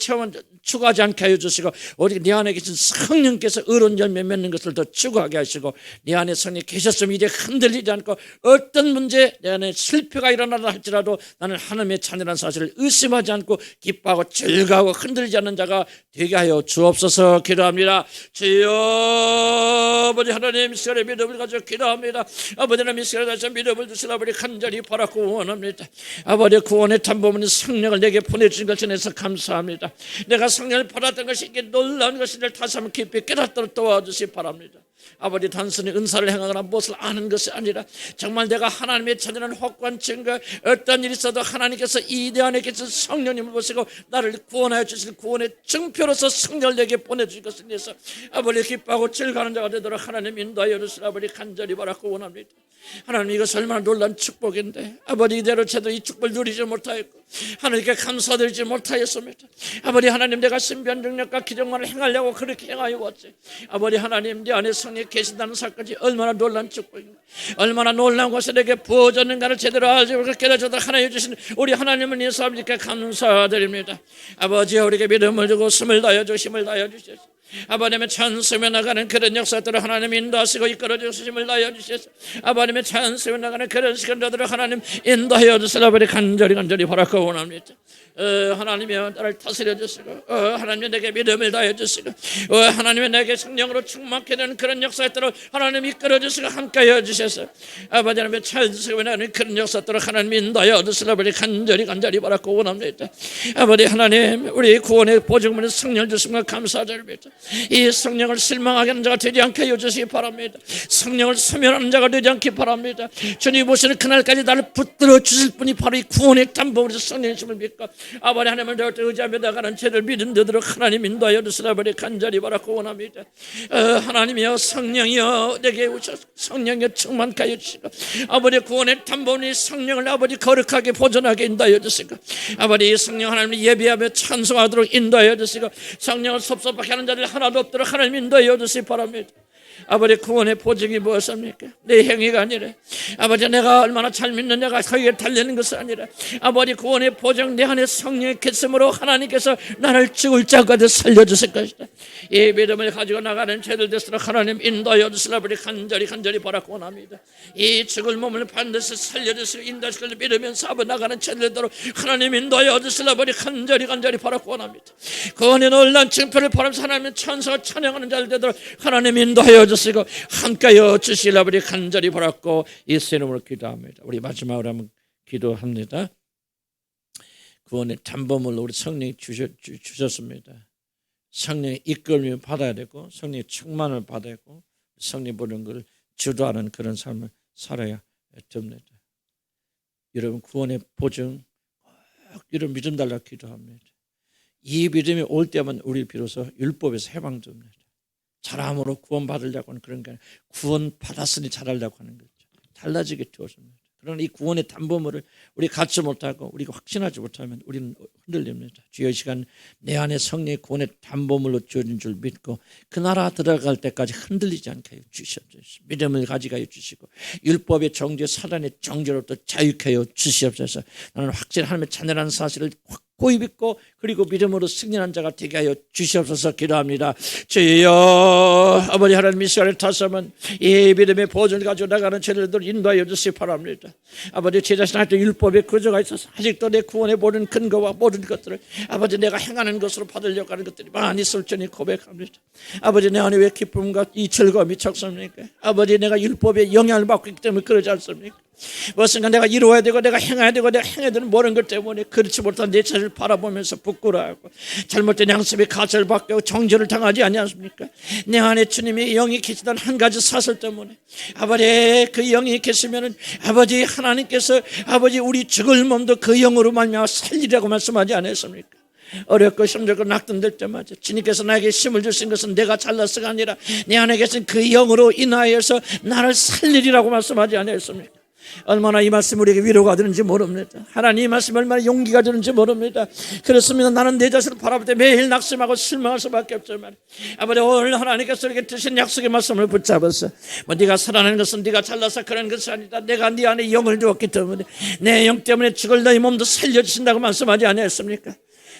추구하지 않게 하여 주시고 오직 내 안에 계신 성령께서 의로운 열매 맺는 것을 더 추구하게 하시고 내 안에 성령이 계셨으면 이제 흔들리지 않고 어떤 문제 내 안에 실패가 일어나라 할지라도 나는 하나님의 자녀라는 사실을 의심하지 않고 기뻐하고 즐거워하고 흔들리지 않는 자가 되게 하여 주옵소서. 기도합니다. 주여 아버지 하나님 이 시간에 믿음을 가지고 기도합니다. 아버지 하나님 이 시간에 다시 믿음을 주시라 아버지 간절히 바라고 원합니다. 아버지 구원의 담보물인 성령을 내게 보내주신 것에 대해서 감사합니다. 내가 성령을 받았던 것이 이게 놀라운 것인지 다시 한번 깊이 깨닫도록 도와주시기 바랍니다. 아버지 단순히 은사를 행하거나 무엇을 아는 것이 아니라 정말 내가 하나님의 자녀라는 확고한 증거 어떤 일이 있어도 하나님께서 이 내 안에 계신 성령님을 보시고 나를 구원하여 주실 구원의 증표로서 성령을 내게 보내주신 것을 위해서 아버지 기뻐하고 즐거워하는 자가 되도록 하나님 인도하여 주시라 아버지 간절히 바라고 원합니다. 하나님, 이것은 얼마나 놀라운 축복인데 아버지, 이대로 제대로 이 축복을 누리지 못하였고 하나님께 감사드리지 못하였습니다. 아버지 하나님, 내가 신비한 능력과 기적만을 행하려고 그렇게 행하여 왔지. 아버지 하나님, 내 안에 성령이 계신다는 사실까지 얼마나 놀라운 축복인가, 얼마나 놀라운 것을 내게 부어졌는가를 제대로 알고 깨달아주도록 하나님 주신 우리 하나님을 인사함께 감사드립니다. 아버지, 우리에게 믿음을 주고 힘을 다여 주심을 다여 주셔서 아버님의 찬송에 나가는 그런 역사들을 하나님 인도하시고 이끌어 주심을 다여 주셔서 아버님의 찬송에 나가는 그런 시간들을 하나님 인도하여 주시라 버리 간절히 바라고 원합니다. 하나님이여, 나를 다스려 주시고 하나님 내게 믿음을 다해 주시고 하나님의 내게 성령으로 충만케 되는 그런 역사들을 하나님 이끌어 주시고 함께하여 주셔서 아버지 하나님의 찬송에 나가는 그런 역사들을 하나님 인도하여 주시라 버리 간절히 바라고 원합니다. 아버지 하나님, 우리 구원의 보증문에 성령 주심과 감사드립니다. 이 성령을 실망하게 하는 자가 되지 않게 해주시기 바랍니다. 성령을 소멸하는 자가 되지 않기 바랍니다. 주님 오시는 그날까지 나를 붙들어 주실 분이 바로 이 구원의 담보로 성령이심을 믿고 아버지 하나님을 더 의지하며 나가는 죄를 믿은 되도록 하나님 인도하여 주시라 버리 간절히 바라고 원합니다. 하나님이여, 성령이여 내게 오셔서 성령에 충만케 하여 주시고 아버지 구원의 담보니 성령을 아버지 거룩하게 보존하게 인도하여 주시고 아버지 이 성령 하나님을 예배하며 찬송하도록 인도하여 주시고 성령을 섭섭하게 하는 자들 하나도 없도록 하나님 인도하여 주시기 바랍니다. 아버지, 구원의 보증이 무엇입니까? 내 행위가 아니라 아버지 내가 얼마나 잘 믿느냐가 거기에 달리는 것이 아니라 아버지 구원의 보증, 내 안에 성령의 계심으로 하나님께서 나를 죽을 자까지 살려주실 것이다. 이 믿음을 가지고 나가는 죄들 되도록 하나님 인도하여 주시라 버리 간절히 바라고 원합니다. 이 죽을 몸을 반드시 살려주시고 인도하실 것을 믿으면서 아버지 나가는 죄들 되도록 하나님 인도하여 주시라 버리 간절히 바라고 원합니다. 구원의 놀라운 증표를 바라면서 하나님의 천사가 찬양하는 자들 되도록 하나님 인도하여 주시고 함께하여 주시라 버리 간절히 바랐고 예수의 이름으로 기도합니다. 우리 마지막으로 한번 기도합니다. 구원의 담보물로 우리 성령이 주셨습니다. 성령의 이끌림을 받아야 되고 성령의 충만을 받아야 되고 성령 보는 걸 주도하는 그런 삶을 살아야 됩니다. 여러분, 구원의 보증 꼭 이런 믿음 달라고 기도합니다. 이 믿음이 올 때만 우리 비로소 율법에서 해방됩니다. 잘함으로 구원받으려고 하는 그런 게 아니라 구원받았으니 잘하려고 하는 거죠. 달라지게 되었습니다. 그러나 이 구원의 담보물을 우리 갖지 못하고 우리가 확신하지 못하면 우리는 흔들립니다. 주여, 이 시간 내 안에 성령의 구원의 담보물로 주어진 줄 믿고 그 나라 들어갈 때까지 흔들리지 않게 주시옵소서. 믿음을 가지게 하여 주시고 율법의 정죄, 사단의 정죄로부터 자유케 하여 주시옵소서. 나는 확실히 하나님의 자녀라는 사실을 확고히 믿고 그리고 믿음으로 승리한 자가 되게 하여 주시옵소서 기도합니다. 주여, 아버지 하나님, 이 시간에 다시 한번 이 믿음의 보존을 가지고 나가는 죄들을 인도하여 주시기 바랍니다. 아버지, 제 자신한테 율법의 구조가 있어서 아직도 내 구원의 모든 근거와 모든 것들을 아버지 내가 행하는 것으로 받으려고 하는 것들이 많이 있을지니 고백합니다. 아버지, 내 안에 왜 기쁨과 이 즐거움이 적습니까? 아버지, 내가 율법의 영향을 받고 있기 때문에 그러지 않습니까? 무엇인가 내가 이루어야 되고 내가 행해야 되고 내가 행해야 되는 모든 것 때문에 그렇지 못한 내 자신을 바라보면서 부끄러워하고 잘못된 양심의 가설을 받고 정죄를 당하지 않습니까? 내 안에 주님의 영이 계시다는 한 가지 사실 때문에 아버지, 그 영이 계시면은 아버지 하나님께서 아버지 우리 죽을 몸도 그 영으로 말미암아 살리라고 말씀하지 않았습니까? 어렵고 힘들고 낙담될 때마다 주님께서 나에게 힘을 주신 것은 내가 잘나서가 아니라 내 안에 계신 그 영으로 인하여서 나를 살리리라고 말씀하지 않았습니까? 얼마나 이 말씀 우리에게 위로가 되는지 모릅니다. 하나님, 이 말씀 얼마나 용기가 되는지 모릅니다. 그렇습니다. 나는 내 자신을 바라볼 때 매일 낙심하고 실망할 수밖에 없지만 아버지, 오늘 하나님께서 이렇게 드신 약속의 말씀을 붙잡아서 네가 살아나는 것은 네가 잘나서 그런 것이 아니다. 내가 네 안에 영을 주었기 때문에 내 영 때문에 죽을 너희 몸도 살려주신다고 말씀하지 않았습니까?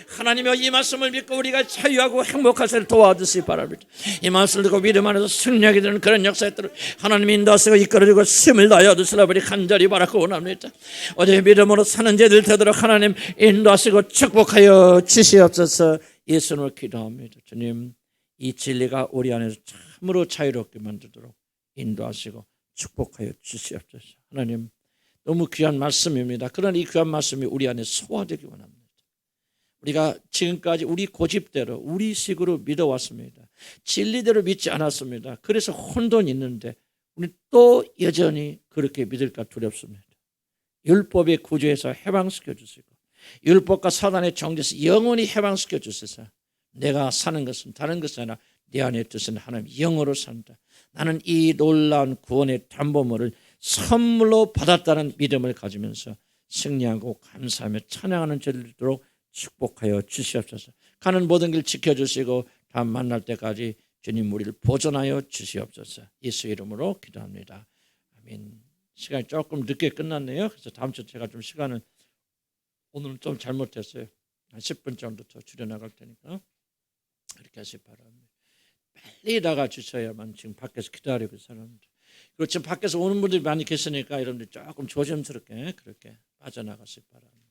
하나님여, 이 말씀을 믿고 우리가 자유하고 행복하시를 도와주시기 바랍니다. 이 말씀을 듣고 믿음 안에서 승리하게 되는 그런 역사들을 하나님이 인도하시고 이끌어주고 힘을 다하여 주시라 버리 간절히 바라고 원합니다. 어제 믿음으로 사는 제들 되도록 하나님 인도하시고 축복하여 주시옵소서. 예수님을 기도합니다. 주님, 이 진리가 우리 안에서 참으로 자유롭게 만들도록 인도하시고 축복하여 주시옵소서. 하나님, 너무 귀한 말씀입니다. 그러나 이 귀한 말씀이 우리 안에 소화되기 원합니다. 우리가 지금까지 우리 고집대로 우리 식으로 믿어왔습니다. 진리대로 믿지 않았습니다. 그래서 혼돈이 있는데 우리 또 여전히 그렇게 믿을까 두렵습니다. 율법의 구조에서 해방시켜 주시고 율법과 사단의 정죄에서 영원히 해방시켜 주셔서 내가 사는 것은 다른 것이 아니라 내 안에 드신 하나님 영으로 산다. 나는 이 놀라운 구원의 담보물을 선물로 받았다는 믿음을 가지면서 승리하고 감사하며 찬양하는 저들 되도록 축복하여 주시옵소서. 가는 모든 길 지켜주시고 다음 만날 때까지 주님 우리를 보존하여 주시옵소서. 예수 이름으로 기도합니다. 아멘. 시간이 조금 늦게 끝났네요. 그래서 다음 주 제가 좀 시간을 오늘은 좀 잘못했어요. 한 10분 정도 더 줄여나갈 테니까 그렇게 하시기 바랍니다. 빨리 나가 주셔야만 지금 밖에서 기다리고 있는 사람들. 그리고 지금 밖에서 오는 분들이 많이 계시니까 여러분들 조금 조심스럽게 그렇게 빠져나가시기 바랍니다.